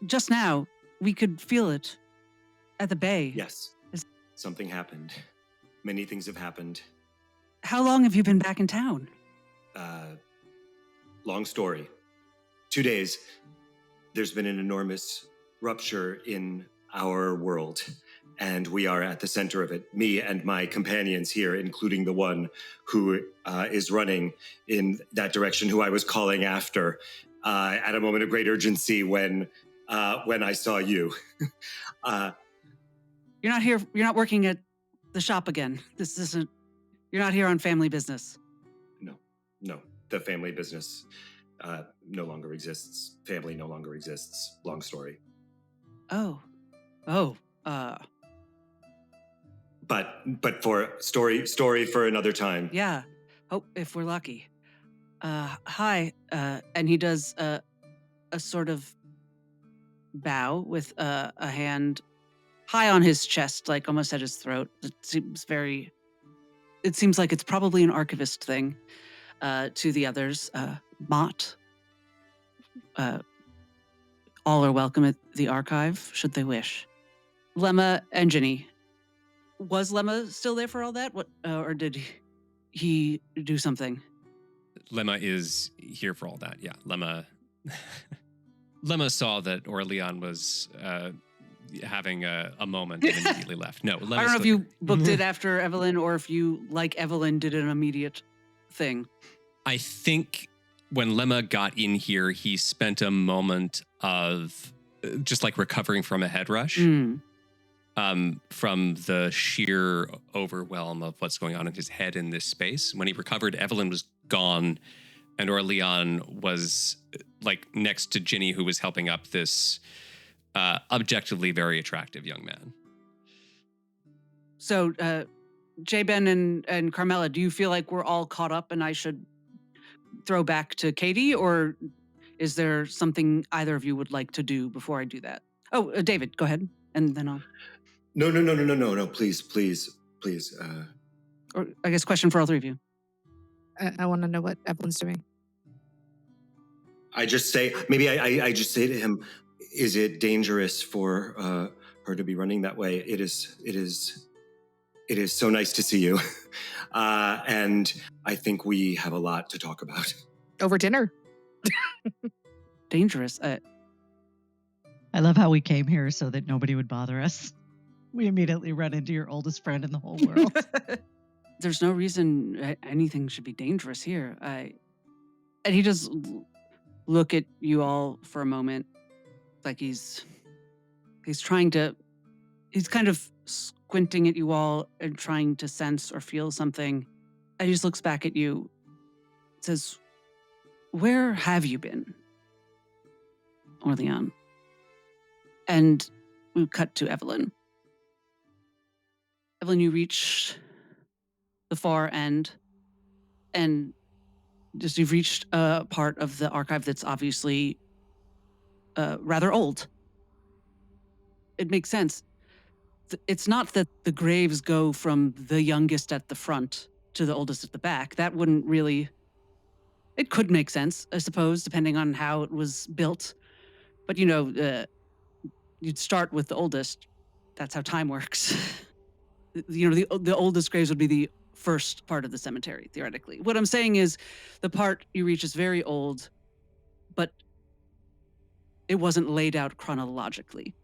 Just now. We could feel it at the bay. Yes. Something happened. Many things have happened. How long have you been back in town? Long story. 2 days. There's been an enormous rupture in our world, and we are at the center of it. Me and my companions here, including the one who is running in that direction, who I was calling after at a moment of great urgency when I saw you. You're not here. You're not working at the shop again. This isn't. You're not here on family business. No. The family business no longer exists. Family no longer exists. Long story. Oh. But for story for another time. Yeah. Hope if we're lucky. Hi. And he does a sort of bow with a hand high on his chest, like almost at his throat. It seems like it's probably an archivist thing to the others. Mott. All are welcome at the archive, should they wish. Lemma and Ginny. Was Lemma still there for all that? Or did he do something? Lemma is here for all that, yeah. Lemma saw that OrLeon was having a moment and immediately left. No, Lemma's I don't know if you booked it after Evelyn or if you, like Evelyn, did an immediate thing. I think when Lemma got in here, he spent a moment of just like recovering from a head rush, from the sheer overwhelm of what's going on in his head in this space. When he recovered, Evelyn was gone, and OrLeon was like next to Ginny, who was helping up this objectively very attractive young man. So, J-Ben and Carmela, do you feel like we're all caught up and I should throw back to Katie, or is there something either of you would like to do before I do that? Oh, David, go ahead, and then I'll... No, please. Or I guess question for all three of you. I want to know what Evelyn's doing. I just say, maybe I just say to him, is it dangerous for her to be running that way? It is so nice to see you. And I think we have a lot to talk about. Over dinner. Dangerous. I love how we came here so that nobody would bother us. We immediately run into your oldest friend in the whole world. There's no reason anything should be dangerous here. And he does look at you all for a moment, like he's kind of squinting at you all and trying to sense or feel something. And he just looks back at you, says, "Where have you been, OrLeon?" And we cut to Evelyn. Evelyn, you reach the far end, and just you've reached a part of the archive that's obviously rather old. It makes sense. It's not that the graves go from the youngest at the front to the oldest at the back. That wouldn't really... It could make sense, I suppose, depending on how it was built. But, you'd start with the oldest. That's how time works. The oldest graves would be the first part of the cemetery, theoretically. What I'm saying is the part you reach is very old, but it wasn't laid out chronologically.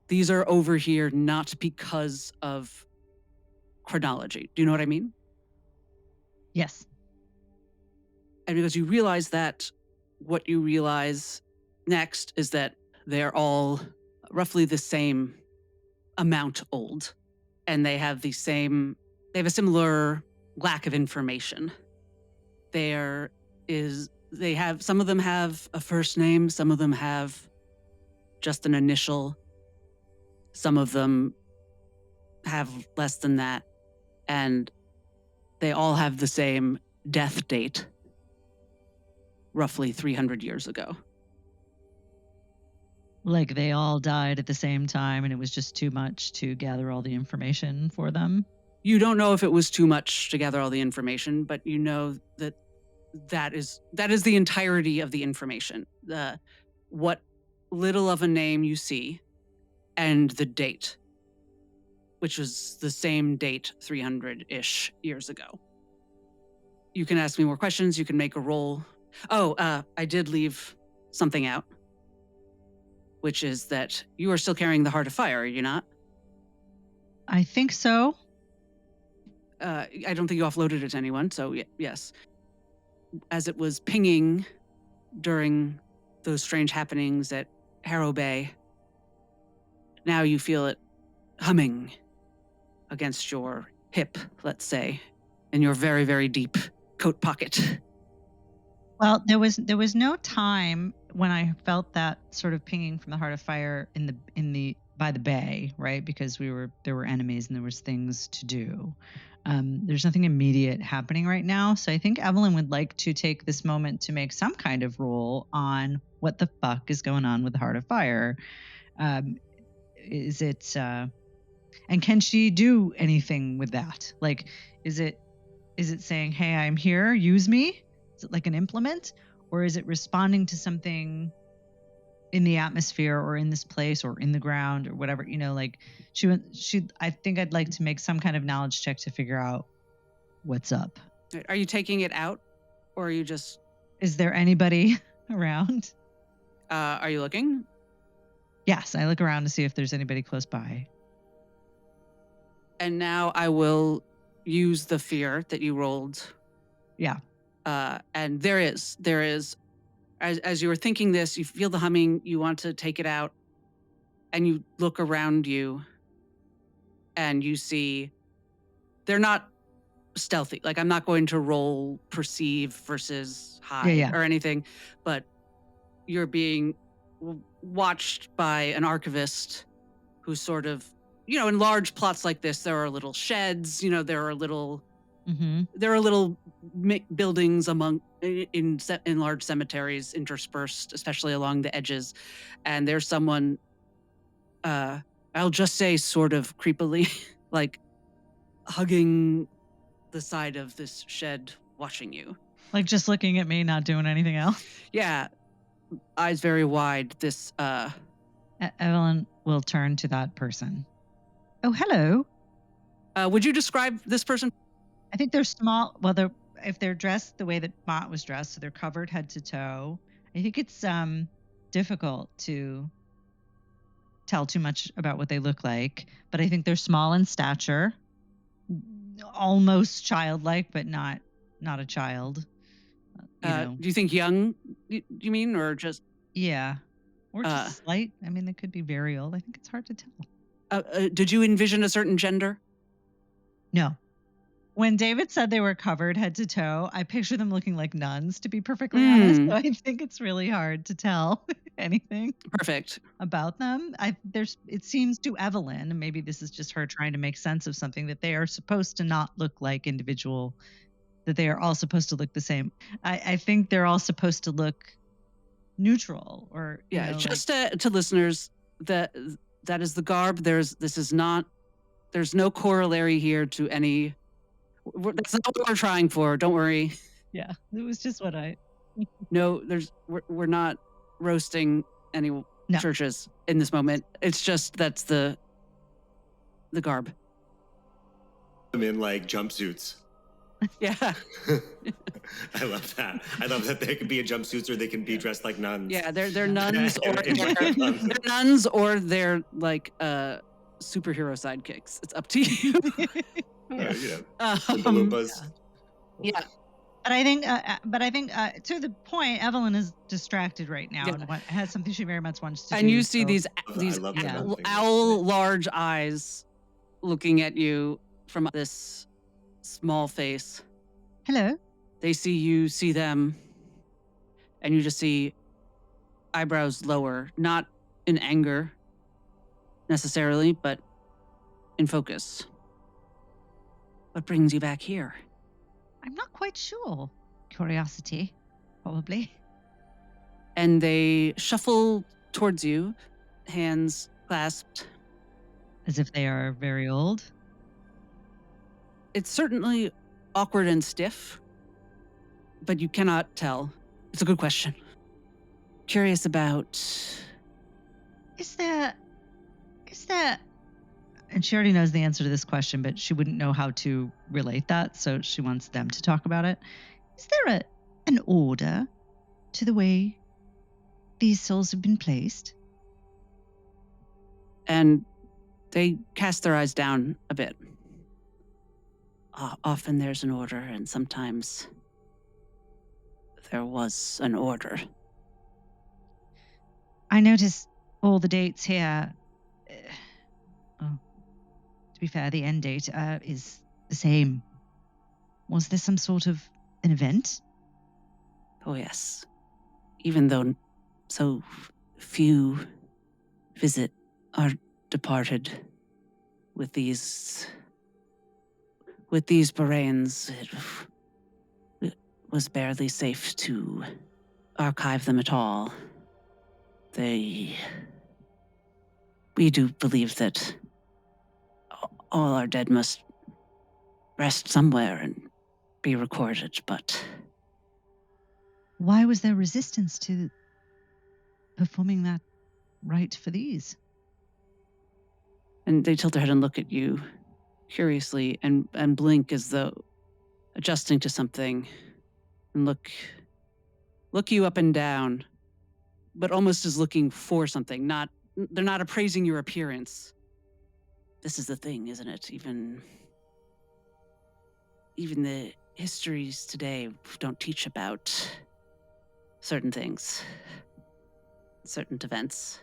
These are over here not because of chronology. Do you know what I mean? Yes. And because you realize that, what you realize next is that they're all roughly the same amount old. And they have a similar lack of information. Some of them have a first name, some of them have just an initial, some of them have less than that, and they all have the same death date, roughly 300 years ago. Like they all died at the same time and it was just too much to gather all the information for them? You don't know if it was too much to gather all the information, but you know that is the entirety of the information. What little of a name you see, and the date, which was the same date 300-ish years ago. You can ask me more questions, you can make a roll. I did leave something out, which is that you are still carrying the Heart of Fire, are you not? I think so. I don't think you offloaded it to anyone, so yes. As it was pinging during those strange happenings at Harrow Bay, now you feel it humming against your hip, let's say, in your very, very deep coat pocket. Well, there was no time when I felt that sort of pinging from the Heart of Fire by the bay, right? Because there were enemies and there was things to do. There's nothing immediate happening right now, so I think Evelyn would like to take this moment to make some kind of roll on what the fuck is going on with the Heart of Fire. Is it and can she do anything with that? Like, is it saying, "Hey, I'm here, use me"? Is it like an implement, or is it responding to something in the atmosphere or in this place or in the ground or whatever? Like I think I'd like to make some kind of knowledge check to figure out what's up. Are you taking it out, or are you just... Is there anybody around? Are you looking? Yes, I look around to see if there's anybody close by. And now I will use the fear that you rolled. Yeah. And there is, as you were thinking this, you feel the humming, you want to take it out, and you look around you, and you see they're not stealthy. Like, I'm not going to roll perceive versus hide or anything, but you're being watched by an archivist who's sort of, in large plots like this, there are little sheds, there are little... Mm-hmm. There are little buildings in large cemeteries interspersed, especially along the edges. And there's someone, I'll just say sort of creepily, like hugging the side of this shed, watching you. Like just looking at me, not doing anything else? Yeah. eyes very wide. This Evelyn will turn to that person. Oh, hello. would you describe this person? I think they're small. Well, if they're dressed the way that Mott was dressed, so they're covered head to toe. I think it's difficult to tell too much about what they look like, but I think they're small in stature, almost childlike, but not a child. Do you think young? You mean, or just? Yeah, or just slight. I mean, they could be very old. I think it's hard to tell. Did you envision a certain gender? No. When David said they were covered head to toe, I picture them looking like nuns, to be perfectly honest. So I think it's really hard to tell anything. Perfect. About them. It seems to Evelyn, and maybe this is just her trying to make sense of something, that they are supposed to not look like individual, that they are all supposed to look the same. I think they're all supposed to look neutral, or just to listeners, that is the garb. There's no corollary here to any. That's not what we're trying for. Don't worry. Yeah, it was just what I. No, we're not roasting any churches in this moment. It's just that's the garb. I'm in like jumpsuits. Yeah. I love that. I love that they can be in jumpsuits or they can be dressed like nuns. Yeah, they're nuns or they're nuns or they're like superhero sidekicks. It's up to you. Yeah. But I think, to the point, Evelyn is distracted right now and has something she very much wants to do. And you see these owl large eyes looking at you from this small face. Hello. They see you, see them, and you just see eyebrows lower, not in anger necessarily, but in focus. What brings you back here? I'm not quite sure. Curiosity, probably. And they shuffle towards you, hands clasped. As if they are very old? It's certainly awkward and stiff, but you cannot tell. It's a good question. Curious about... Is there... And she already knows the answer to this question, but she wouldn't know how to relate that, so she wants them to talk about it. Is there an order to the way these souls have been placed? And they cast their eyes down a bit. Often there's an order, and sometimes there was an order. I notice all the dates here. To be fair, the end date is the same. Was there some sort of an event? Oh, yes. Even though so few visit our departed with these Boreans, it was barely safe to archive them at all. We do believe that all our dead must rest somewhere and be recorded, but... Why was there resistance to performing that rite for these? And they tilt their head and look at you curiously and blink as though adjusting to something, and look you up and down, but almost as looking for something. They're not appraising your appearance. This is the thing, isn't it? Even the histories today don't teach about certain things, certain events.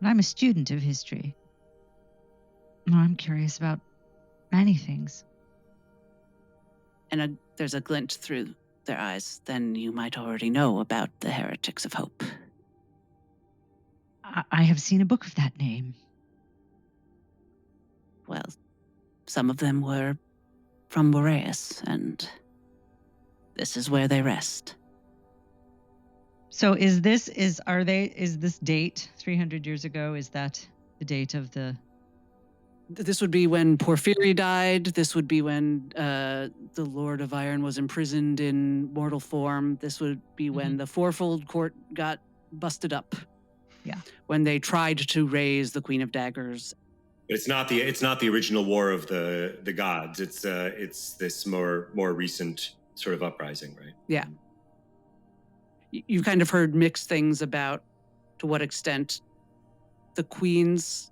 I'm a student of history. I'm curious about many things. And there's a glint through their eyes. Then you might already know about the Heretics of Hope. I have seen a book of that name. Well, some of them were from Boreas, and this is where they rest. So is this date 300 years ago, is that the date of the This would be when Porphyry died. This would be when the Lord of Iron was imprisoned in mortal form. This would be when the Fourfold Court got busted up. Yeah. When they tried to raise the Queen of Daggers. But it's not the original war of the gods. It's this more recent sort of uprising, right? Yeah. You've kind of heard mixed things about to what extent the queens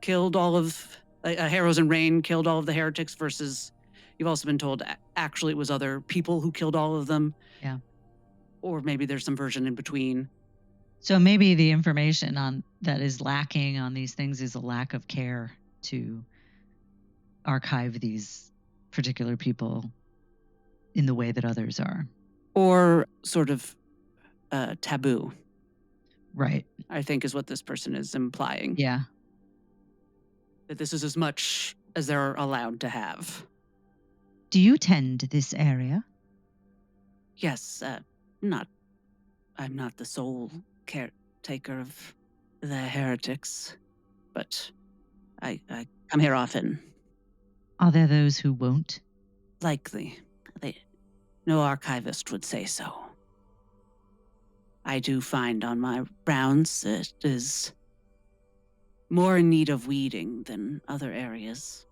killed all of Harrows and Rain killed all of the heretics versus you've also been told actually it was other people who killed all of them. Yeah. Or maybe there's some version in between. So maybe the information on that is lacking on these things is a lack of care to archive these particular people in the way that others are. Or sort of taboo. Right. I think is what this person is implying. Yeah. That this is as much as they're allowed to have. Do you tend this area? Yes, I'm not the sole caretaker of the heretics, but I come here often. Are there those who won't? Likely. No archivist would say so. I do find on my rounds it is more in need of weeding than other areas.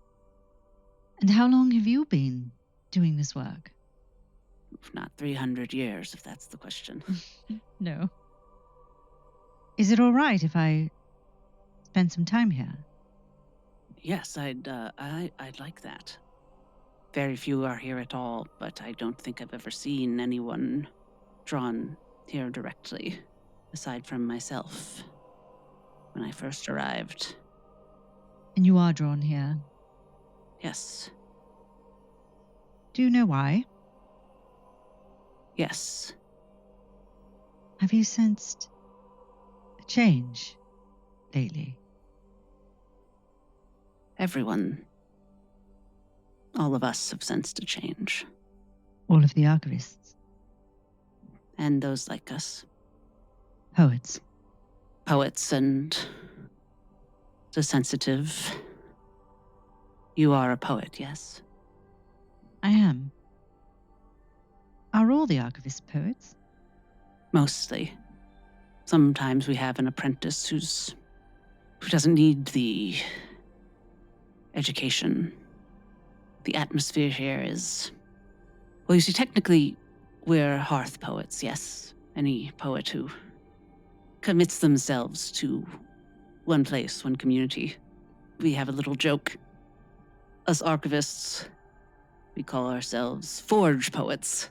And how long have you been doing this work? Not 300 years, if that's the question. No. Is it all right if I spend some time here? Yes, I'd like that. Very few are here at all, but I don't think I've ever seen anyone drawn here directly, aside from myself, when I first arrived. And you are drawn here? Yes. Do you know why? Yes. Have you sensed a change lately? Everyone, all of us have sensed a change. All of the archivists? And those like us. Poets? Poets and the sensitive. You are a poet, yes? I am. Are all the archivists poets? Mostly. Sometimes we have an apprentice who doesn't need the education. The atmosphere here is... Well, you see, technically, we're hearth poets, yes? Any poet who commits themselves to one place, one community. We have a little joke. Us archivists, we call ourselves forge poets.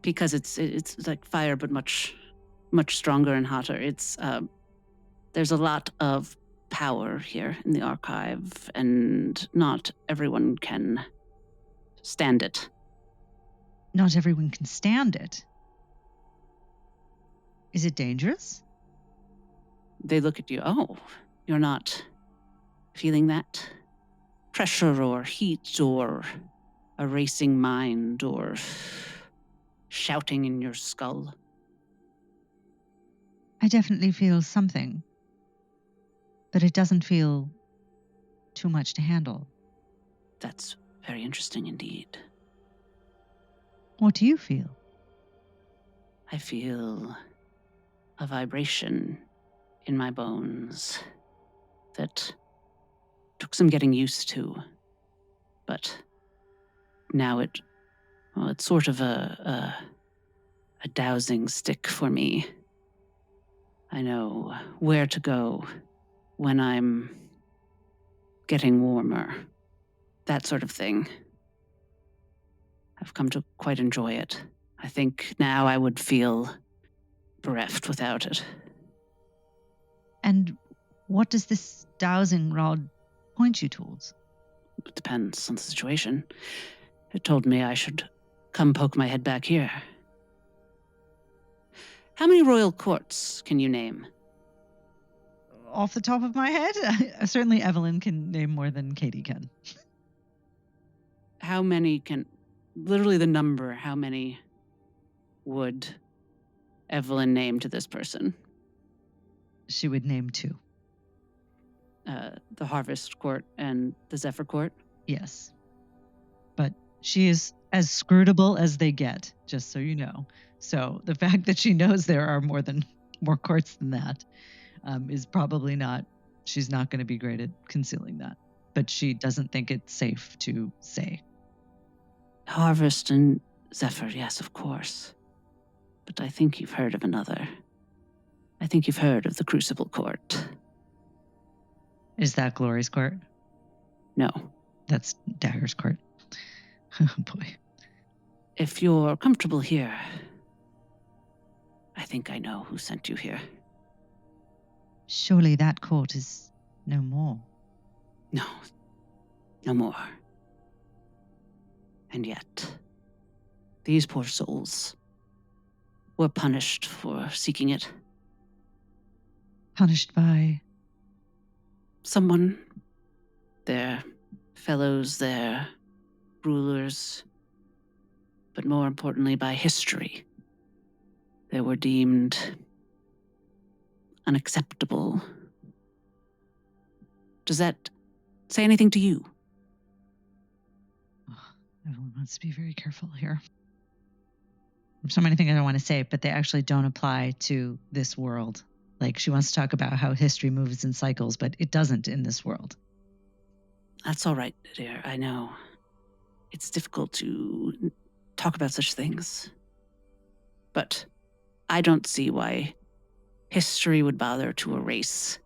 Because it's like fire, but much stronger and hotter. It's there's a lot of power here in the archive, and not everyone can stand it. Not everyone can stand it. Is it dangerous? They look at you. Oh, you're not feeling that pressure or heat or a racing mind or shouting in your skull. I definitely feel something, but it doesn't feel too much to handle. That's very interesting indeed. What do you feel? I feel a vibration in my bones that took some getting used to, but now it's sort of a dowsing stick for me. I know where to go when I'm getting warmer, that sort of thing. I've come to quite enjoy it. I think now I would feel bereft without it. And what does this dowsing rod point you towards? It depends on the situation. It told me I should come poke my head back here. How many royal courts can you name? Off the top of my head, certainly Evelyn can name more than Katie can. How many can... Literally the number, how many would Evelyn name to this person? She would name two. The Harvest Court and the Zephyr Court. Yes. But she is as scrutable as they get, just so you know. So the fact that she knows there are more courts than that is probably not, she's not going to be great at concealing that. But she doesn't think it's safe to say. Harvest and Zephyr, yes, of course. But I think you've heard of another. I think you've heard of the Crucible Court. Is that Glory's court? No. That's Dagger's court. Oh boy. If you're comfortable here, I think I know who sent you here. Surely that court is no more. No. No more. And yet, these poor souls were punished for seeking it. Punished by? Someone, their fellows, their rulers, but more importantly by history. They were deemed unacceptable. Does that say anything to you? Evelyn wants to be very careful here. There's so many things I don't want to say, but they actually don't apply to this world. Like, she wants to talk about how history moves in cycles, but it doesn't in this world. That's all right, dear. I know. It's difficult to talk about such things. But I don't see why history would bother to erase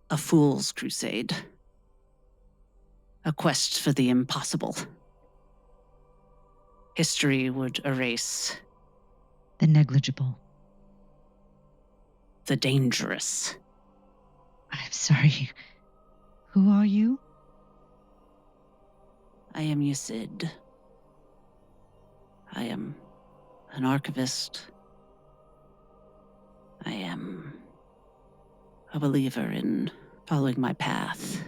a fool's crusade. A quest for the impossible. History would erase The negligible. the dangerous. I'm sorry. Who are you? I am Ysid. I am an archivist. I am a believer in following my path.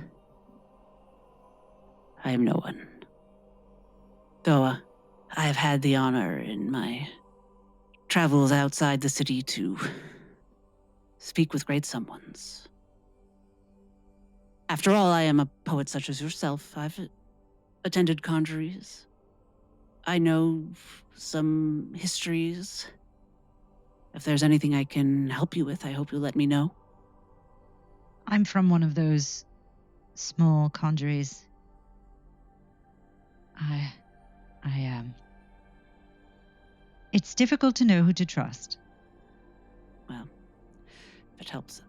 I am no one. Though I have had the honor in my travels outside the city to speak with great someones. After all, I am a poet such as yourself. I've attended conjuries. I know some histories. If there's anything I can help you with, I hope you'll let me know. I'm from one of those small conjuries. I It's difficult to know who to trust. Well, if it helps,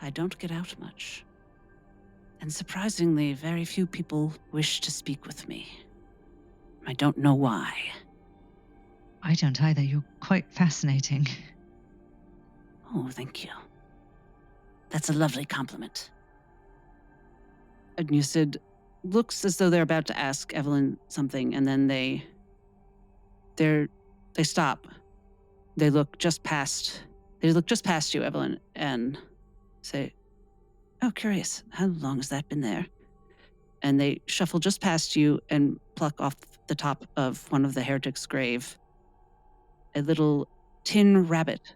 I don't get out much. And surprisingly, very few people wish to speak with me. I don't know why. I don't either. You're quite fascinating. Oh, thank you. That's a lovely compliment. And Ysid looks as though they're about to ask Evelyn something, and then they stop. They look just past you, Evelyn, and say, "Oh, curious. How long has that been there?" And they shuffle just past you and pluck off the top of one of the heretics' grave a little tin rabbit.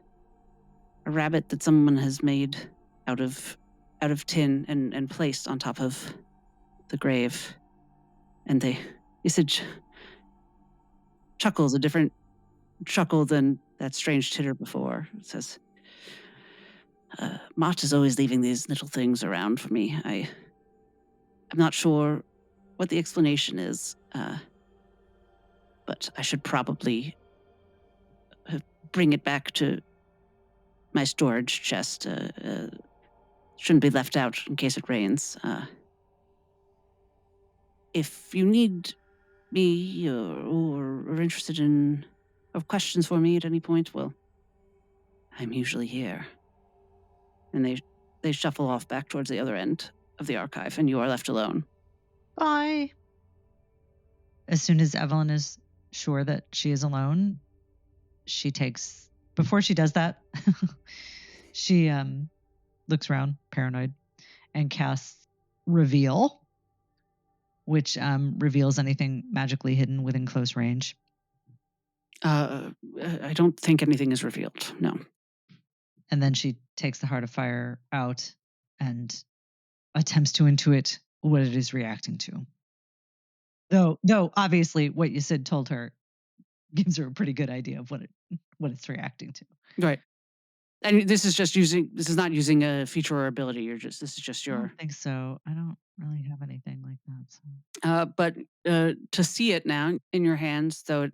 A rabbit that someone has made out of tin and placed on top of the grave. And Ysid chuckles, a different chuckle than that strange titter before. It says, Mott is always leaving these little things around for me. I'm not sure what the explanation is, but I should probably bring it back to my storage chest. Shouldn't be left out in case it rains. If you need me or are interested in or have questions for me at any point, well, I'm usually here. And they shuffle off back towards the other end of the archive, and you are left alone. Bye. As soon as Evelyn is sure that she is alone, before she does that, she looks around, paranoid, and casts Reveal, which reveals anything magically hidden within close range. I don't think anything is revealed, no. And then she takes the Heart of Fire out and attempts to intuit what it is reacting to. Though obviously what you said told her gives her a pretty good idea of what it's reacting to. Right. And this is not using a feature or ability. This is just I your. don't think so. I don't really have anything like that. So. But to see it now in your hands, though,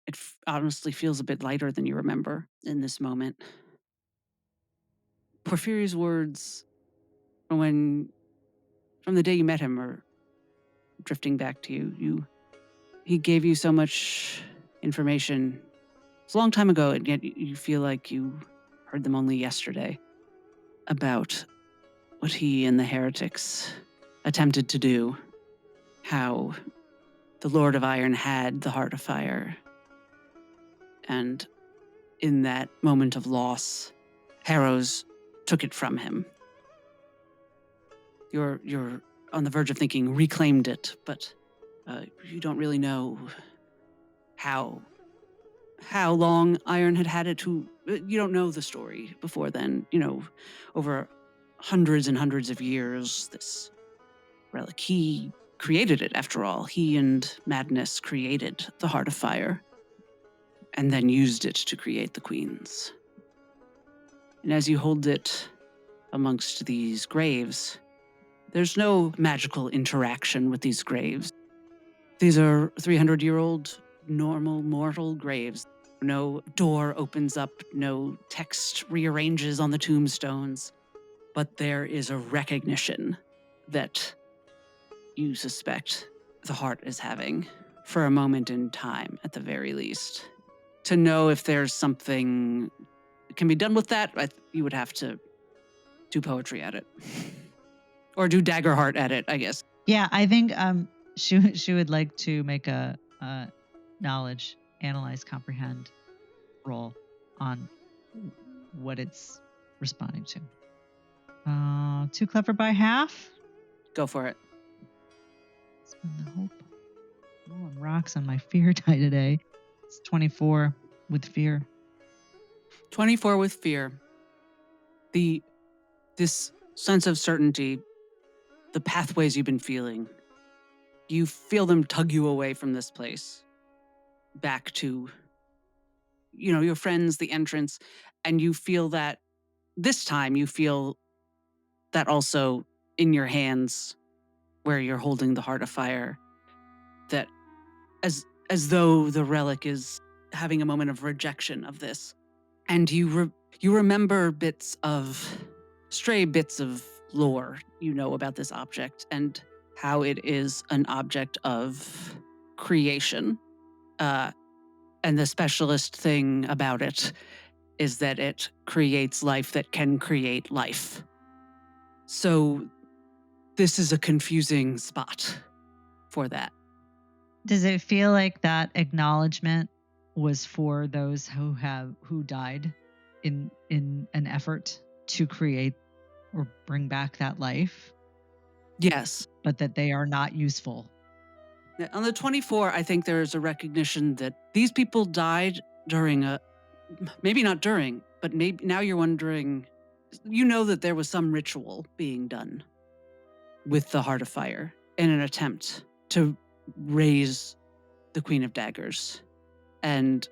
it honestly feels a bit lighter than you remember in this moment. Porphyry's words from the day you met him are drifting back to you. He gave you so much information. It's a long time ago, and yet you feel like you heard them only yesterday about what he and the heretics attempted to do, how the Lord of Iron had the Heart of Fire, and in that moment of loss, Harrows took it from him. You're on the verge of thinking reclaimed it, but you don't really know how long Iron had it. You don't know the story before then. Over hundreds and hundreds of years, this relic, he created it after all. He and Madness created the Heart of Fire and then used it to create the queens. And as you hold it amongst these graves, there's no magical interaction with these graves. These are 300-year-old normal mortal graves. No door opens up, no text rearranges on the tombstones, but there is a recognition that you suspect the heart is having for a moment in time, at the very least. To know if there's something that can be done with that, you would have to do poetry at it. Or do Daggerheart at it, I guess. Yeah, I think she would like to make a knowledge, analyze, comprehend roll on what it's responding to. Too clever by half? Go for it. Spend the hope. Rolling rocks on my fear die today. It's 24 with fear. 24 with fear. This sense of certainty, the pathways you've been feeling, you feel them tug you away from this place, back to, your friends, the entrance, and you feel that this time you feel that also in your hands where you're holding the Heart of Fire, that as though the relic is having a moment of rejection of this. And you remember stray bits of lore about this object and how it is an object of creation. And the specialist thing about it is that it creates life that can create life. So this is a confusing spot for that. Does it feel like that acknowledgement was for those who died in an effort to create or bring back that life? Yes. But that they are not useful. On the 24, I think there is a recognition that these people died during maybe not during, but maybe now you're wondering, that there was some ritual being done with the Heart of Fire in an attempt to raise the Queen of Daggers. And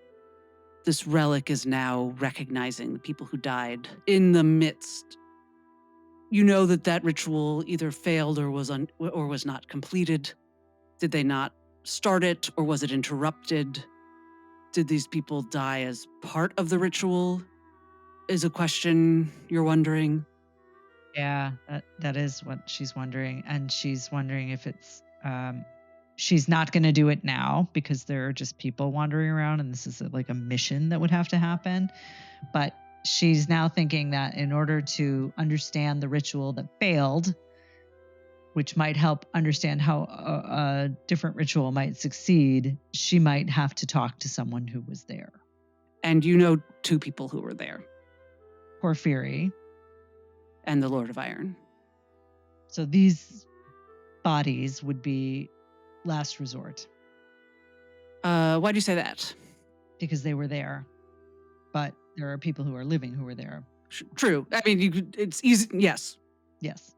this relic is now recognizing the people who died in the midst. That ritual either failed or was not completed. Did they not start it, or was it interrupted? Did these people die as part of the ritual? Is a question you're wondering. Yeah, that is what she's wondering. And she's wondering if it's, she's not going to do it now because there are just people wandering around and this is like a mission that would have to happen. But she's now thinking that in order to understand the ritual that failed, which might help understand how a different ritual might succeed, she might have to talk to someone who was there. And two people who were there. Porphyry. And the Lord of Iron. So these bodies would be last resort. Why do you say that? Because they were there. But there are people who are living who were there. True. I mean, it's easy. Yes. Yes.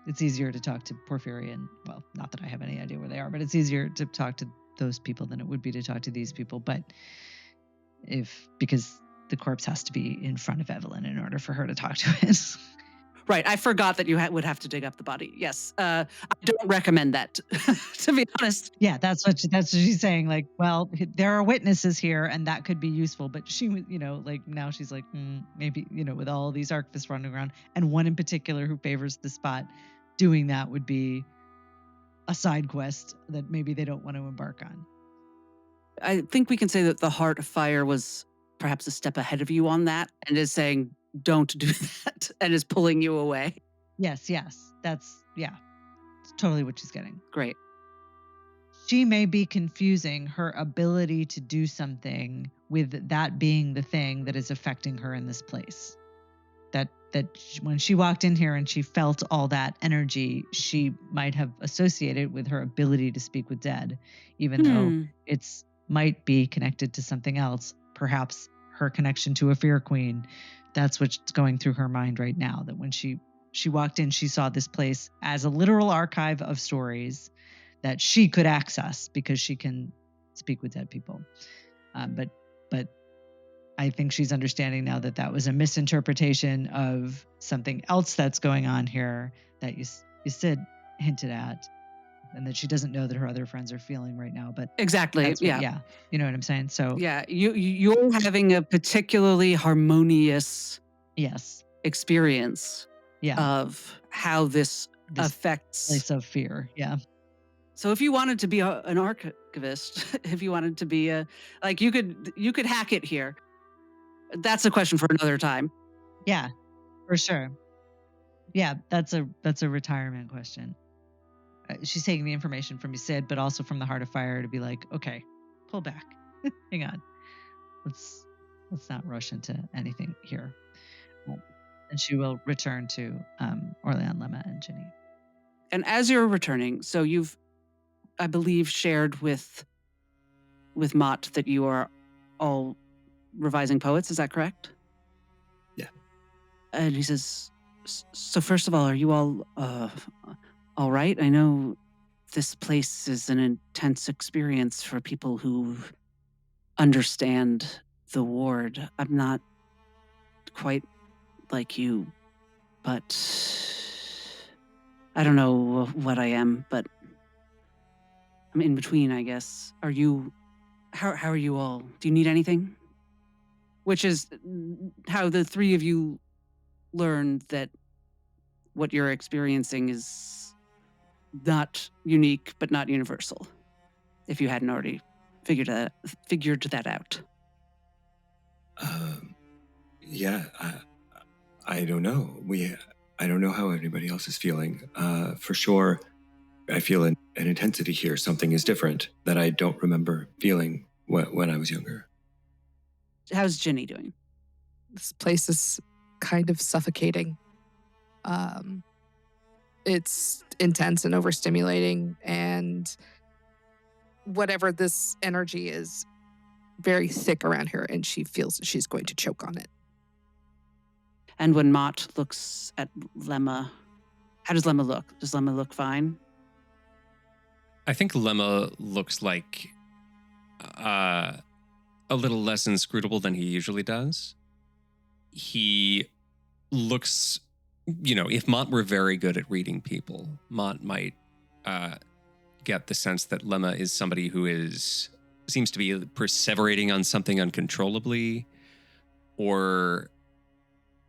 It's easier to talk to Porphyrian. Well, not that I have any idea where they are, but it's easier to talk to those people than it would be to talk to these people. But because the corpse has to be in front of Evelyn in order for her to talk to it. Right. I forgot that you would have to dig up the body. Yes. I don't recommend that, to be honest. Yeah, that's what she's saying. Like, well, there are witnesses here, and that could be useful. But she, like now she's like, maybe, with all these archivists running around, and one in particular who favors the spot, doing that would be a side quest that maybe they don't want to embark on. I think we can say that the Heart of Fire was perhaps a step ahead of you on that, and is saying, don't do that, and is pulling you away. Yes. That's totally what she's getting. Great. She may be confusing her ability to do something with that being the thing that is affecting her in this place. That when she walked in here and she felt all that energy, she might have associated with her ability to speak with dead, even though it's might be connected to something else, perhaps her connection to a fear queen. That's what's going through her mind right now, that when she walked in, she saw this place as a literal archive of stories that she could access because she can speak with dead people. But I think she's understanding now that was a misinterpretation of something else that's going on here that you hinted at, and that she doesn't know that her other friends are feeling right now. But exactly, yeah, you know what I'm saying. So yeah, you're having a particularly harmonious experience of how this affects place of fear. Yeah. So if you wanted to be an archivist, if you wanted to be you could hack it here. That's a question for another time. Yeah, for sure. Yeah, that's a retirement question. She's taking the information from Sid, but also from the Heart of Fire to be like, okay, pull back. Hang on. Let's not rush into anything here. And she will return to OrLeon, Lemma, and Ginny. And as you're returning, so you've, I believe, shared with Mott that you are all revising poets. Is that correct? Yeah. And he says, so first of all, are you all right? I know this place is an intense experience for people who understand the ward. I'm not quite like you, but I don't know what I am, but I'm in between, I guess. Are you, how are you all? Do you need anything? Which is how the three of you learned that what you're experiencing is not unique, but not universal. If you hadn't already figured that out. Yeah, I don't know. I don't know how everybody else is feeling. For sure, I feel an intensity here. Something is different that I don't remember feeling when I was younger. How's Ginny doing? This place is kind of suffocating. It's intense and overstimulating, and whatever this energy is, very thick around here, and she feels that she's going to choke on it. And when Mott looks at Lemma, how does Lemma look? Does Lemma look fine? I think Lemma looks like a little less inscrutable than he usually does. He looks, if Mott were very good at reading people, Mott might get the sense that Lemma is somebody who seems to be perseverating on something uncontrollably, or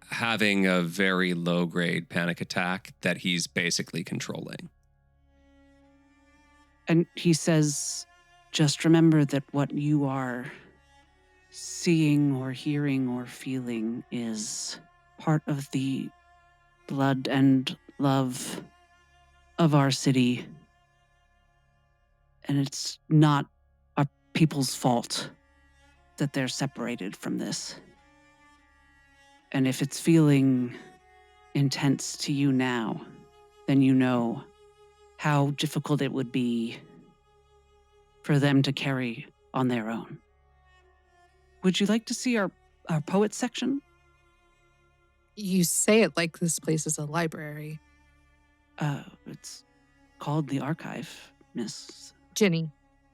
having a very low-grade panic attack that he's basically controlling. And he says, just remember that what you are seeing or hearing or feeling is part of the blood and love of our city. And it's not our people's fault that they're separated from this. And if it's feeling intense to you now, then you know how difficult it would be for them to carry on their own. Would you like to see our poet section? You say it like this place is a library. It's called the archive, Miss Ginny.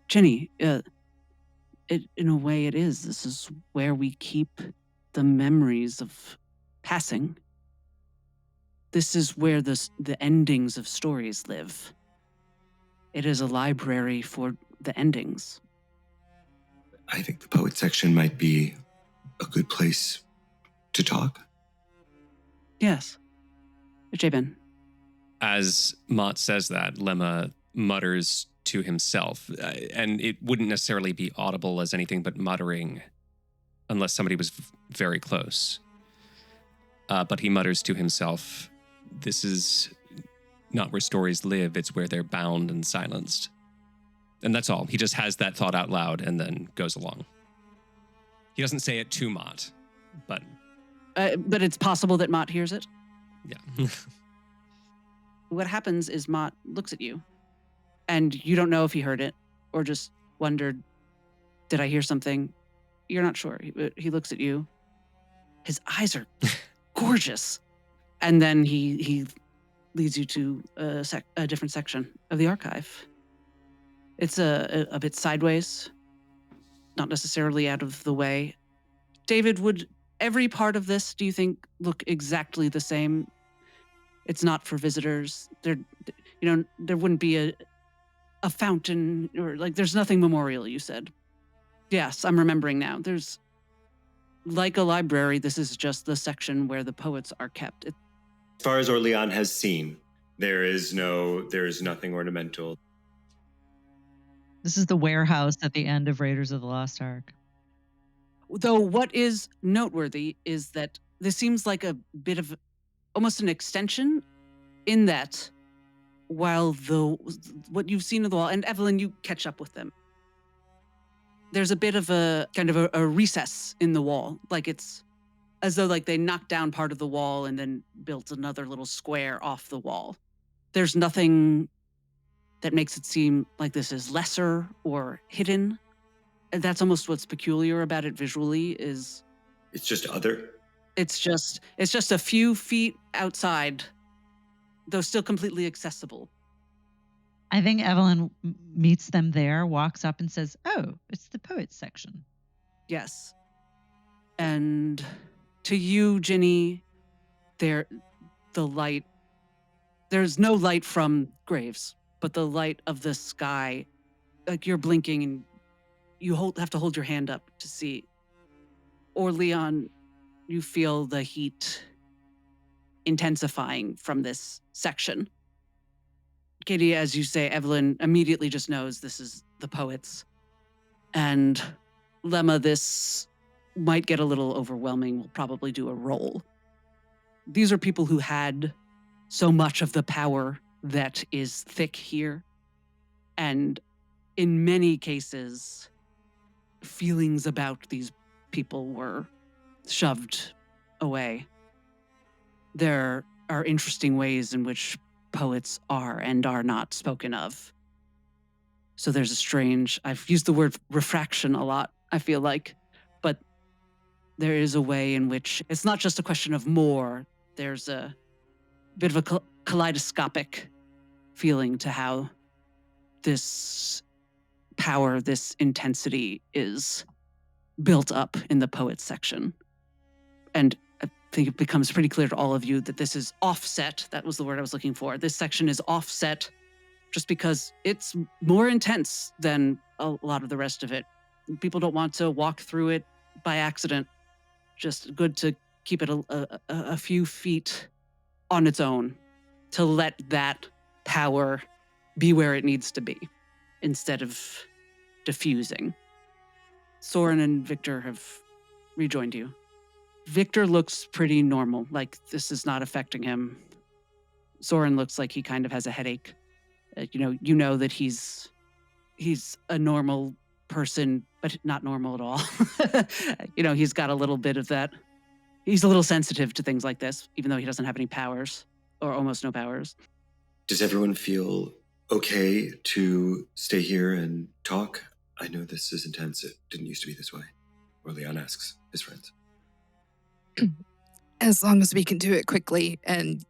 Ginny. In a way it is. This is where we keep the memories of passing. This is where the endings of stories live. It is a library for the endings. I think the poet section might be a good place to talk. Yes. Jabin. As Mott says that, Lemma mutters to himself, and it wouldn't necessarily be audible as anything but muttering unless somebody was very close. But he mutters to himself, this is not where stories live, it's where they're bound and silenced. And that's all. He just has that thought out loud and then goes along. He doesn't say it to Mott, but it's possible that Mott hears it. Yeah. What happens is Mott looks at you, and you don't know if he heard it or just wondered, did I hear something? You're not sure. He looks at you. His eyes are gorgeous. And then he leads you to a different section of the archive. It's a bit sideways, not necessarily out of the way. David, would every part of this, do you think, look exactly the same? It's not for visitors. There wouldn't be a fountain or there's nothing memorial, you said. Yes, I'm remembering now. There's, like a library, this is just the section where the poets are kept. As far as OrLeon has seen, there is nothing ornamental. This is the warehouse at the end of Raiders of the Lost Ark. Though what is noteworthy is that this seems like a bit of almost an extension in that while what you've seen of the wall, and Evelyn, you catch up with them, there's a bit of a kind of a recess in the wall. It's as though they knocked down part of the wall and then built another little square off the wall. There's nothing that makes it seem like this is lesser or hidden. And that's almost what's peculiar about it visually is it's just other. It's just a few feet outside, though still completely accessible. I think Evelyn meets them there, walks up and says, oh, it's the poets section. Yes. And to you, Ginny, there's no light from graves, but the light of the sky, you're blinking and you have to hold your hand up to see. OrLeon, you feel the heat intensifying from this section. Katie, as you say, Evelyn immediately just knows this is the poets. And Lemma, this might get a little overwhelming. We'll probably do a roll. These are people who had so much of the power that is thick here. And in many cases, feelings about these people were shoved away. There are interesting ways in which poets are and are not spoken of. So there's I've used the word refraction a lot, I feel like, but there is a way in which it's not just a question of more. There's a bit of a kaleidoscopic feeling to how this power, this intensity is built up in the poets section. And I think it becomes pretty clear to all of you that this is offset. That was the word I was looking for. This section is offset just because it's more intense than a lot of the rest of it. People don't want to walk through it by accident. Just good to keep it a few feet on its own, to let that power be where it needs to be instead of diffusing. Soren and Victor have rejoined you. Victor looks pretty normal, like this is not affecting him. Soren looks like he kind of has a headache. You know that he's a normal person, but not normal at all. He's got a little bit of that. He's a little sensitive to things like this, even though he doesn't have any powers, or almost no powers. Does everyone feel okay to stay here and talk? I know this is intense. It didn't used to be this way. OrLeon asks his friends. As long as we can do it quickly. And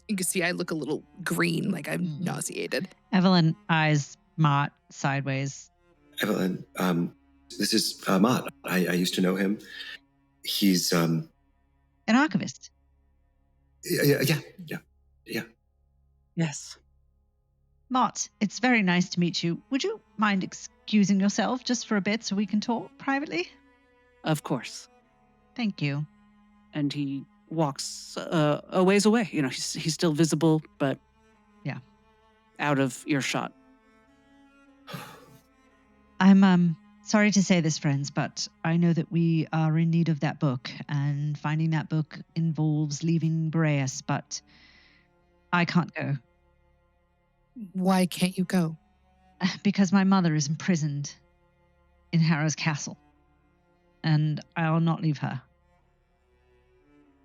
you can see I look a little green, like I'm nauseated. Evelyn eyes Mott sideways. Evelyn, this is Mott. I used to know him. He's An archivist. yeah. Yes. Mott, it's very nice to meet you. Would you mind excusing yourself just for a bit so we can talk privately? Of course. Thank you. And he walks a ways away. You know, he's still visible, but yeah, out of earshot. I'm sorry to say this, friends, but I know that we are in need of that book, and finding that book involves leaving Boreas, but I can't go. Why can't you go? Because my mother is imprisoned in Harrow's castle, and I'll not leave her.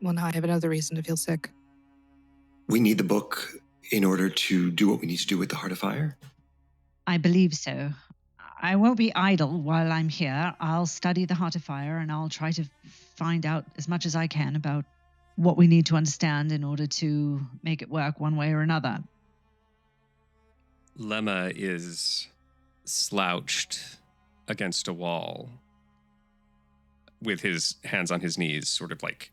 Well, now I have another reason to feel sick. We need the book in order to do what we need to do with the Heart of Fire? I believe so. I won't be idle while I'm here. I'll study the Heart of Fire, and I'll try to find out as much as I can about what we need to understand in order to make it work one way or another. Lemma is slouched against a wall with his hands on his knees, sort of like,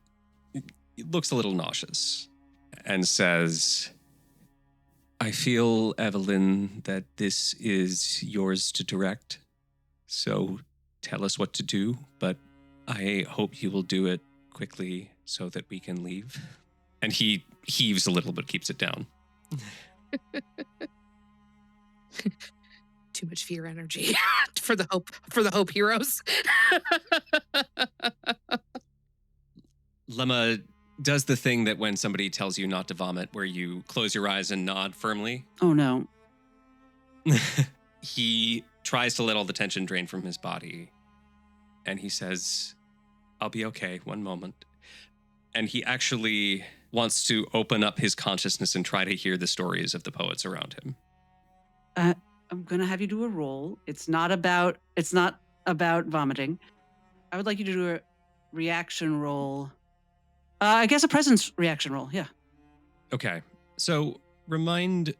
he looks a little nauseous, and says, I feel, Evelyn, that this is yours to direct, so tell us what to do, but I hope you will do it quickly so that we can leave. And he heaves a little but keeps it down. Too much fear energy for the hope heroes. Lemma does the thing that when somebody tells you not to vomit, where you close your eyes and nod firmly. Oh no. He tries to let all the tension drain from his body. And he says, I'll be okay, one moment. And he actually wants to open up his consciousness and try to hear the stories of the poets around him. I'm going to have you do a roll. It's not about vomiting. I would like you to do a reaction roll. I guess a presence reaction roll, yeah. Okay, so remind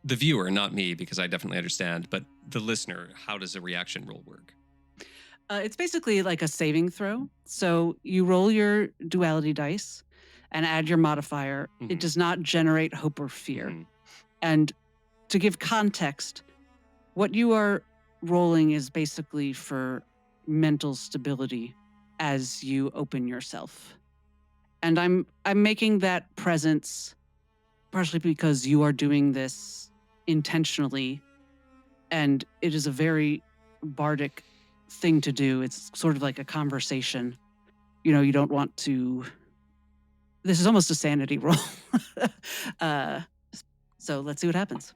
the viewer, not me, because I definitely understand, but the listener, how does a reaction roll work? It's basically like a saving throw. So you roll your duality dice and add your modifier. Mm-hmm. It does not generate hope or fear. Mm-hmm. And to give context, what you are rolling is basically for mental stability as you open yourself. And I'm making that presence partially because you are doing this intentionally, and it is a very bardic thing to do. It's sort of like a conversation. You know, you don't want to... This is almost a sanity roll. So let's see what happens.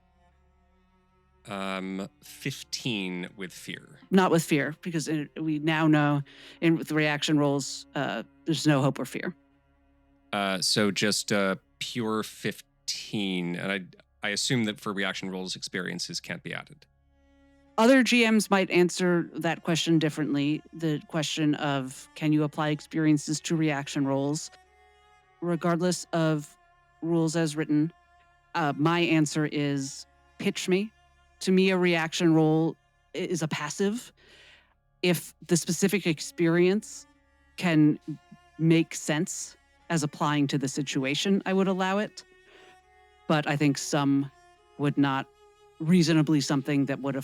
15 with fear. Not with fear, because we now know with the reaction rolls, there's no hope or fear. So just pure 15, and I assume that for reaction rolls, experiences can't be added. Other GMs might answer that question differently. The question of, can you apply experiences to reaction rolls? Regardless of rules as written, my answer is pitch me. To me, a reaction roll is a passive. If the specific experience can make sense as applying to the situation, I would allow it. But I think some would not. Reasonably something that would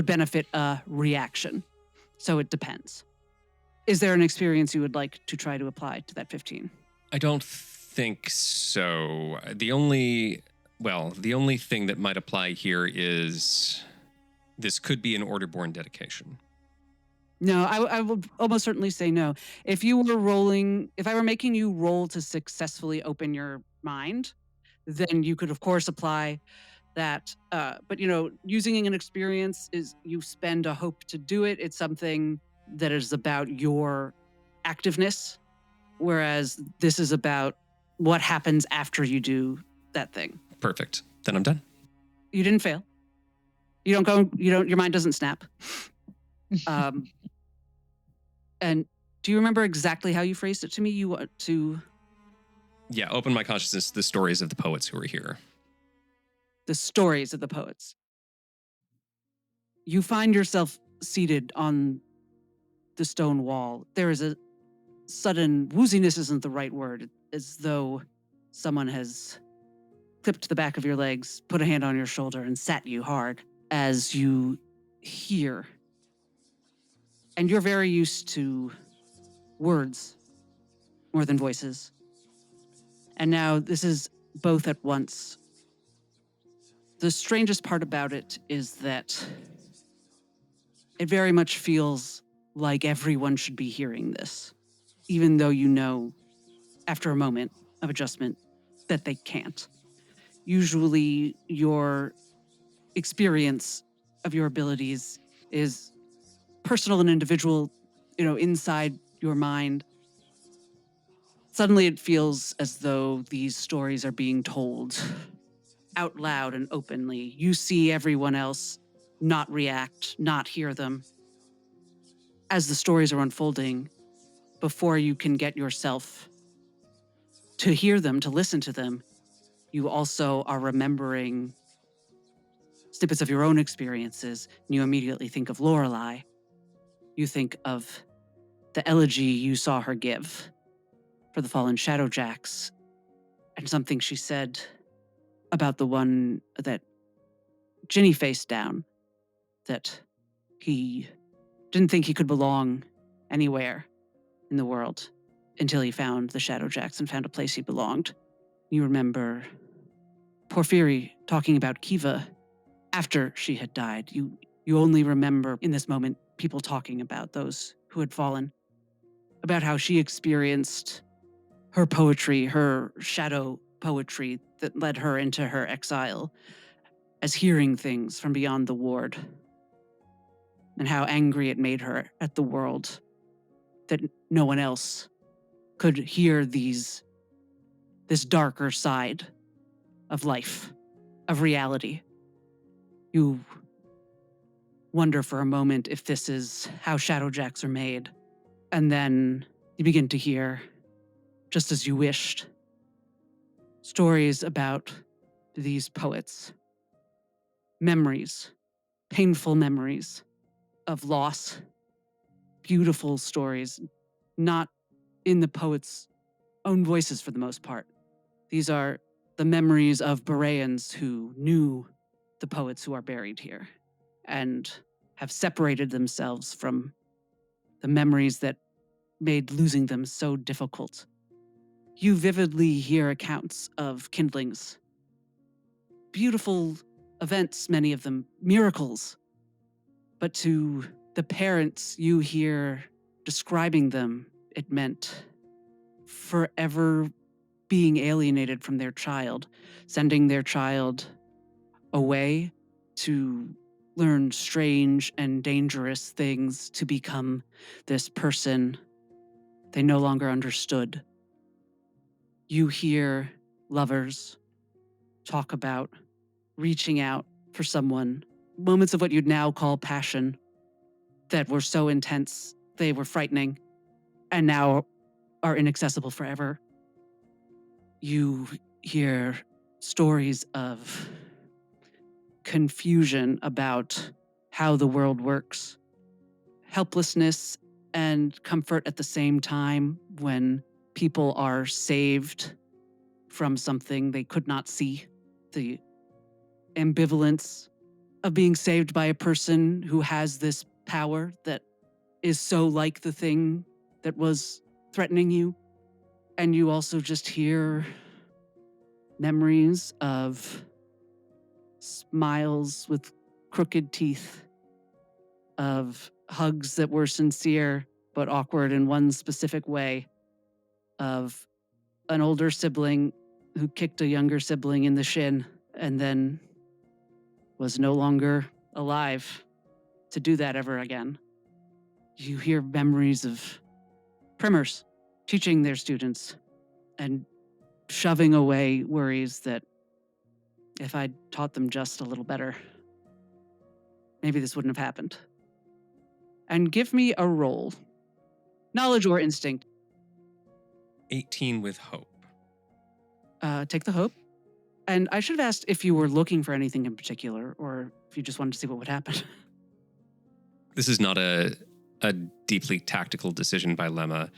benefit a reaction. So it depends. Is there an experience you would like to try to apply to that 15? I don't think so. The only thing that might apply here is this could be an order-born dedication. No, I will almost certainly say no. If I were making you roll to successfully open your mind, then you could, of course, apply that. But, using an experience is you spend a hope to do it. It's something that is about your activeness, whereas this is about what happens after you do that thing. Perfect. Then I'm done. You didn't fail. Your mind doesn't snap. And Do you remember exactly how you phrased it to me? You want to Yeah, open my consciousness to the stories of the poets who are here. the stories of the poets. You find yourself seated on the stone wall. There is a sudden wooziness isn't the right word, as though someone has clipped the back of your legs, put a hand on your shoulder, and sat you hard as you hear. And you're very used to words more than voices. And now this is both at once. The strangest part about it is that it very much feels like everyone should be hearing this, even though you know, after a moment of adjustment, that they can't. Usually, your experience of your abilities is personal and individual, inside your mind. Suddenly, it feels as though these stories are being told out loud and openly. You see everyone else not react, not hear them. As the stories are unfolding, before you can get yourself to hear them, to listen to them, you also are remembering snippets of your own experiences, and you immediately think of Lorelei. You think of the elegy you saw her give for the fallen Shadowjacks, and something she said about the one that Ginny faced down, that he didn't think he could belong anywhere in the world until he found the Shadowjacks and found a place he belonged. You remember Porphyry talking about Kiva after she had died. You only remember in this moment people talking about those who had fallen, about how she experienced her poetry, her shadow poetry that led her into her exile, as hearing things from beyond the ward, and how angry it made her at the world that no one else could hear this darker side of life, of reality. You wonder for a moment if this is how Shadowjacks are made. And then you begin to hear, just as you wished, stories about these poets. Memories, painful memories of loss, beautiful stories, not in the poets' own voices for the most part. These are the memories of Boreans who knew the poets who are buried here and have separated themselves from the memories that made losing them so difficult. You vividly hear accounts of kindlings, beautiful events, many of them miracles, but to the parents you hear describing them, it meant forever being alienated from their child, sending their child away to learn strange and dangerous things, to become this person they no longer understood. You hear lovers talk about reaching out for someone, moments of what you'd now call passion that were so intense they were frightening and now are inaccessible forever. You hear stories of confusion about how the world works, helplessness and comfort at the same time when people are saved from something they could not see. The ambivalence of being saved by a person who has this power that is so like the thing that was threatening you. And you also just hear memories of smiles with crooked teeth, of hugs that were sincere but awkward in one specific way, of an older sibling who kicked a younger sibling in the shin and then was no longer alive to do that ever again. You hear memories of primers teaching their students and shoving away worries that if I'd taught them just a little better, maybe this wouldn't have happened. And give me a roll. Knowledge or instinct? 18 with hope. Take the hope. And I should have asked if you were looking for anything in particular, or if you just wanted to see what would happen. This is not a deeply tactical decision by Lemma.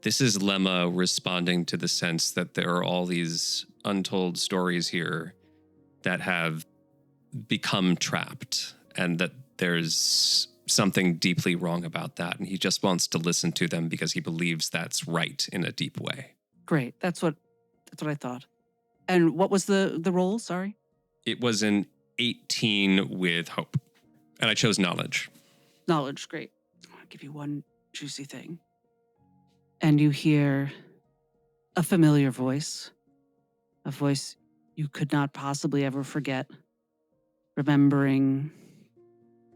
This is Lemma responding to the sense that there are all these untold stories here that have become trapped, and that there's something deeply wrong about that. And he just wants to listen to them because he believes that's right in a deep way. Great. That's what I thought. And what was the roll? Sorry. It was an 18 with hope. And I chose knowledge. Knowledge. Great. I'll give you one juicy thing. And you hear a familiar voice. A voice you could not possibly ever forget. Remembering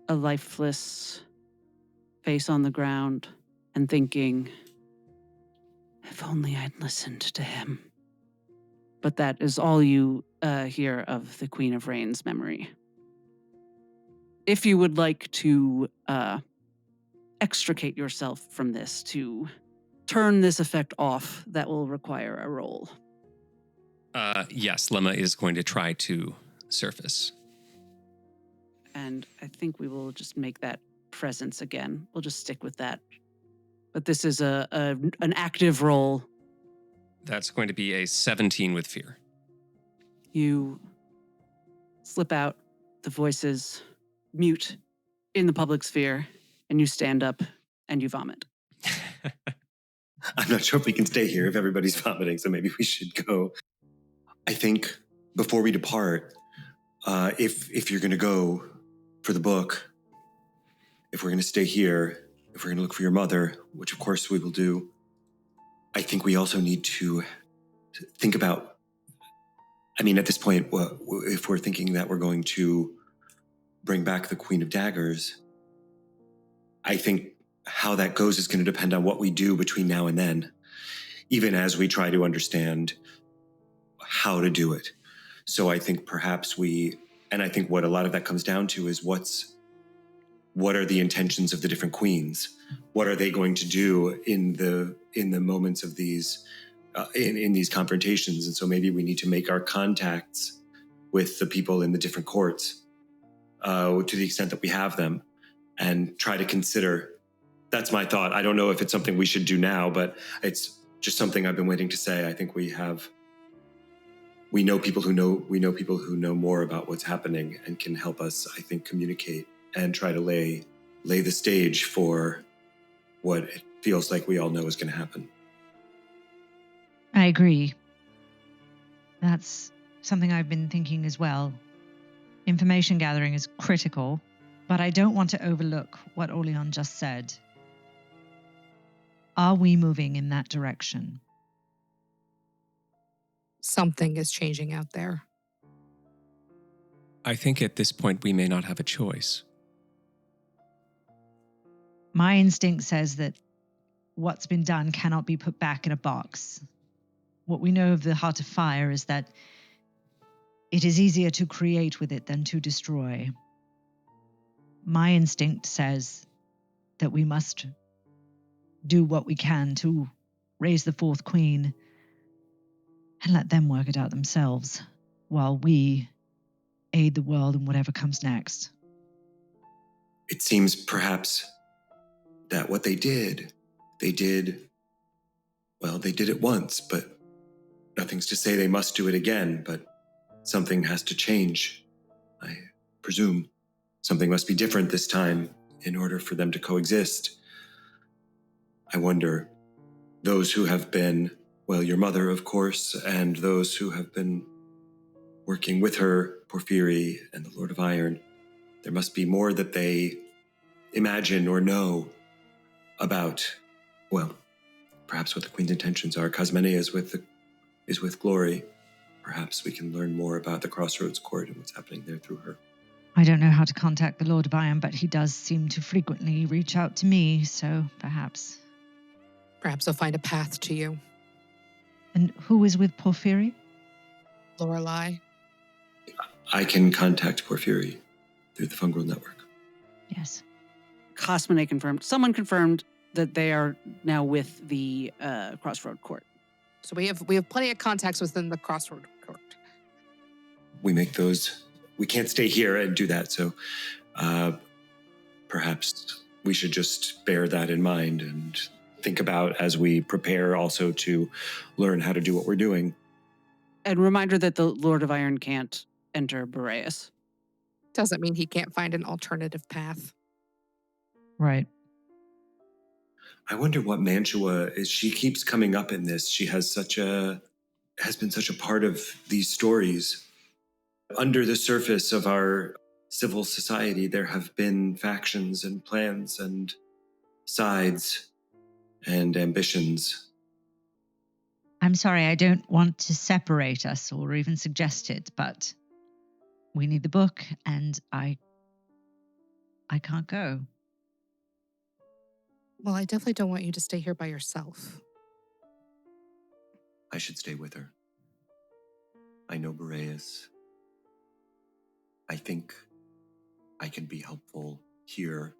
a lifeless face on the ground and thinking, if only I'd listened to him. But that is all you hear of the Queen of Rain's memory. If you would like to extricate yourself from this, to turn this effect off, that will require a roll. Yes, Lemma is going to try to surface. And I think we will just make that presence again. We'll just stick with that. But this is an active roll. That's going to be a 17 with fear. You slip out, the voices mute in the public sphere, and you stand up and you vomit. I'm not sure if we can stay here if everybody's vomiting, so maybe we should go. I think before we depart, if you're going to go for the book, if we're going to stay here, if we're going to look for your mother, which of course we will do, I think we also need to think about, I mean, at this point, if we're thinking that we're going to bring back the Queen of Daggers, I think how that goes is going to depend on what we do between now and then, even as we try to understand how to do it. So I think perhaps and I think what a lot of that comes down to is what are the intentions of the different queens? What are they going to do in the moments of these, in these confrontations? And so maybe we need to make our contacts with the people in the different courts, to the extent that we have them, and try to consider. That's my thought. I don't know if it's something we should do now, but it's just something I've been waiting to say. I think we know people who know more about what's happening and can help us, I think, communicate and try to lay the stage for what it feels like we all know is going to happen. I agree. That's something I've been thinking as well. Information gathering is critical, but I don't want to overlook what OrLeon just said. Are we moving in that direction? Something is changing out there. I think at this point we may not have a choice. My instinct says that what's been done cannot be put back in a box. What we know of the Heart of Fire is that it is easier to create with it than to destroy. My instinct says that we must do what we can to raise the fourth queen and let them work it out themselves while we aid the world in whatever comes next. It seems perhaps that what they did it once, but nothing's to say they must do it again, but something has to change. I presume something must be different this time in order for them to coexist. I wonder, those who have been, well, your mother, of course, and those who have been working with her, Porphyry and the Lord of Iron, there must be more that they imagine or know about, well, perhaps what the Queen's intentions are. Cosmene is with Glory. Perhaps we can learn more about the Crossroads Court and what's happening there through her. I don't know how to contact the Lord of Iron, but he does seem to frequently reach out to me, so perhaps. Perhaps I'll find a path to you. And who is with Porphyry? Lorelei. I can contact Porphyry through the Fungal Network. Yes. Cosmene confirmed. Someone confirmed that they are now with the Crossroad Court. So we have plenty of contacts within the Crossroad Court. We make those. We can't stay here and do that, so perhaps we should just bear that in mind and think about as we prepare also to learn how to do what we're doing. And reminder that the Lord of Iron can't enter Boreas. Doesn't mean he can't find an alternative path. Right. I wonder what Mantua is. She keeps coming up in this. She has been such a part of these stories. Under the surface of our civil society, there have been factions and plans and sides and ambitions. I'm sorry, I don't want to separate us or even suggest it, but we need the book, and I can't go. Well, I definitely don't want you to stay here by yourself. I should stay with her. I know Boreas. I think I can be helpful here,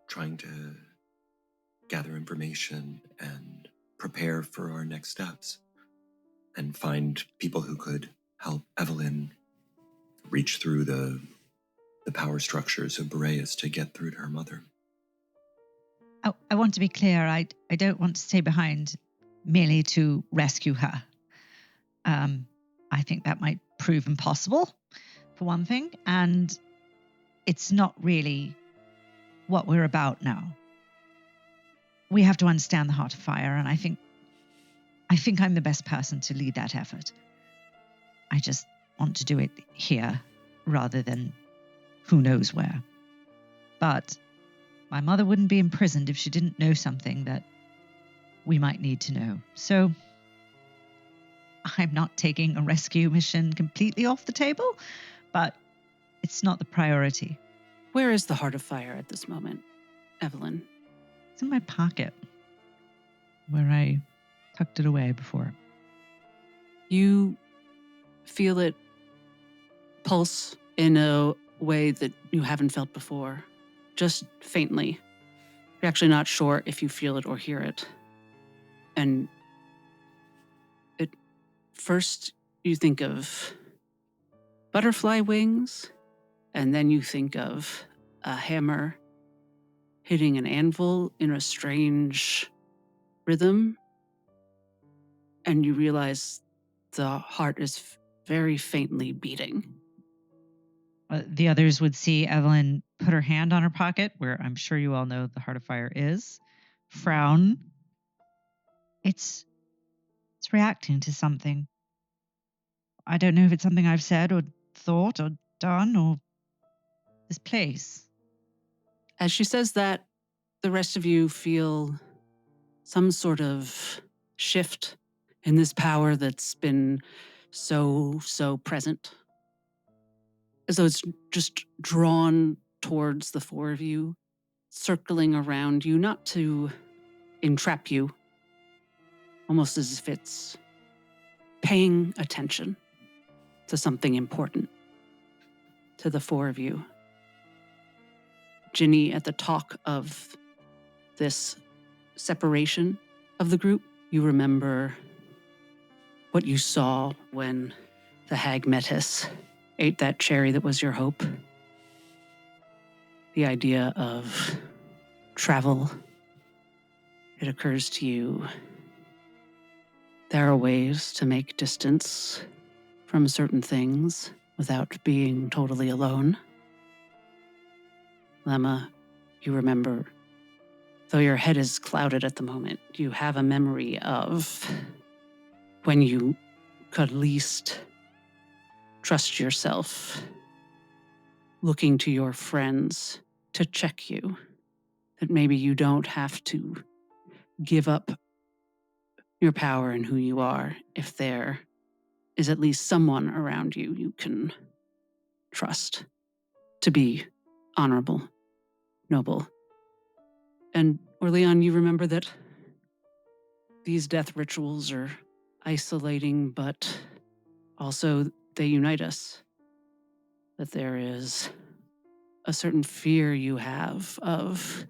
trying to gather information and prepare for our next steps, and find people who could help Evelyn reach through the power structures of Boreas to get through to her mother. I want to be clear. I don't want to stay behind merely to rescue her. I think that might prove impossible, for one thing, and it's not really what we're about now. We have to understand the Heart of Fire, and I think I'm the best person to lead that effort. I just want to do it here rather than who knows where. But my mother wouldn't be imprisoned if she didn't know something that we might need to know. So I'm not taking a rescue mission completely off the table, but it's not the priority. Where is the Heart of Fire at this moment, Evelyn? It's in my pocket, where I tucked it away before. You feel it pulse in a way that you haven't felt before, just faintly. You're actually not sure if you feel it or hear it. And at first you think of butterfly wings, and then you think of a hammer hitting an anvil in a strange rhythm, and you realize the heart is very faintly beating. The others would see Evelyn put her hand on her pocket, where I'm sure you all know the Heart of Fire is, frown. It's reacting to something. I don't know if it's something I've said or thought or done or this place. As she says that, the rest of you feel some sort of shift in this power that's been so present. As though it's just drawn towards the four of you, circling around you, not to entrap you, almost as if it's paying attention to something important to the four of you. Ginny, at the talk of this separation of the group, you remember what you saw when the hag Metis ate that cherry that was your hope. The idea of travel. It occurs to you there are ways to make distance from certain things without being totally alone. Lemma, you remember, though your head is clouded at the moment, you have a memory of when you could least trust yourself, looking to your friends to check you, that maybe you don't have to give up your power and who you are if there is at least someone around you you can trust to be honorable, noble. And OrLeon, you remember that these death rituals are isolating, but also they unite us. That there is a certain fear you have of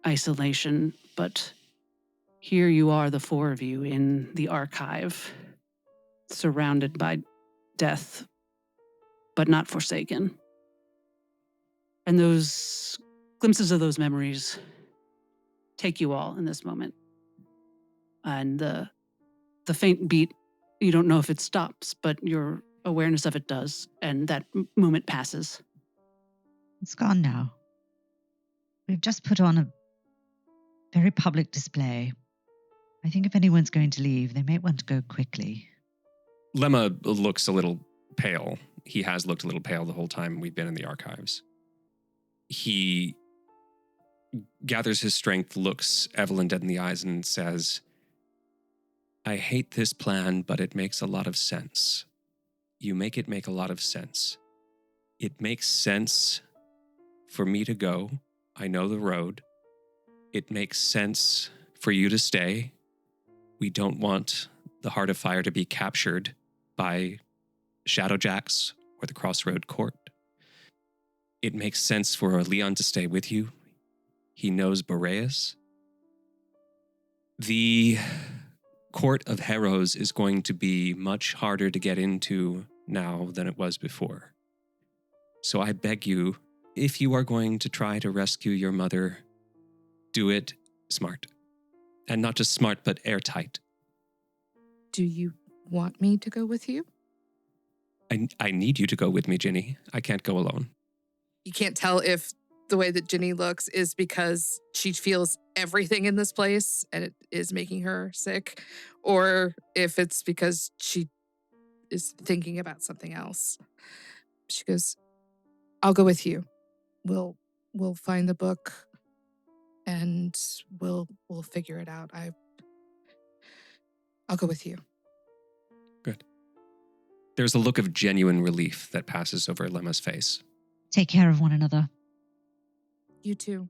isolation, but here you are, the four of you, in the archive, surrounded by death, but not forsaken. And those glimpses of those memories take you all in this moment. And the faint beat, you don't know if it stops, but your awareness of it does, and that moment passes. It's gone now. We've just put on a very public display. I think if anyone's going to leave, they may want to go quickly. Lemma looks a little pale. He has looked a little pale the whole time we've been in the archives. He gathers his strength, looks Evelyn dead in the eyes, and says, I hate this plan, but it makes a lot of sense. You make it make a lot of sense. It makes sense for me to go. I know the road. It makes sense for you to stay. We don't want the Heart of Fire to be captured by Shadowjacks or the Crossroad Court. It makes sense for OrLeon to stay with you. He knows Boreas. The Court of Heroes is going to be much harder to get into now than it was before. So I beg you, if you are going to try to rescue your mother, do it smart. And not just smart, but airtight. Do you want me to go with you? I need you to go with me, Ginny. I can't go alone. You can't tell if the way that Ginny looks is because she feels everything in this place and it is making her sick, or if it's because she is thinking about something else. She goes, I'll go with you. We'll find the book and we'll figure it out. I'll go with you. Good. There's a look of genuine relief that passes over Lemma's face. Take care of one another. You too.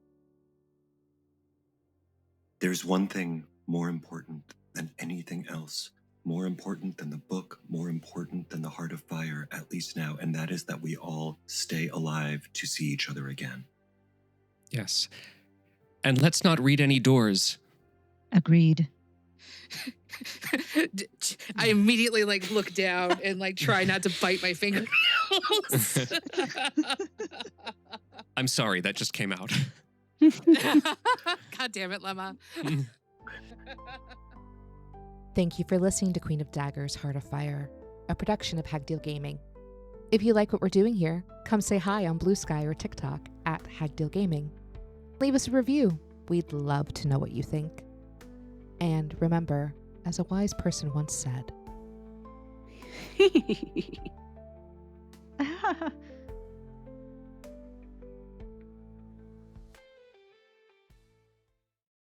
There's one thing more important than anything else, more important than the book, more important than the Heart of Fire, at least now, and that is that we all stay alive to see each other again. Yes. And let's not read any doors. Agreed. I immediately look down and try not to bite my fingernails. I'm sorry, that just came out. God damn it, Lemma. Thank you for listening to Queen of Daggers, Heart of Fire, a production of Hagdeal Gaming. If you like what we're doing here, come say hi on Blue Sky or TikTok at Hagdeal Gaming. Leave us a review. We'd love to know what you think. And remember, as a wise person once said,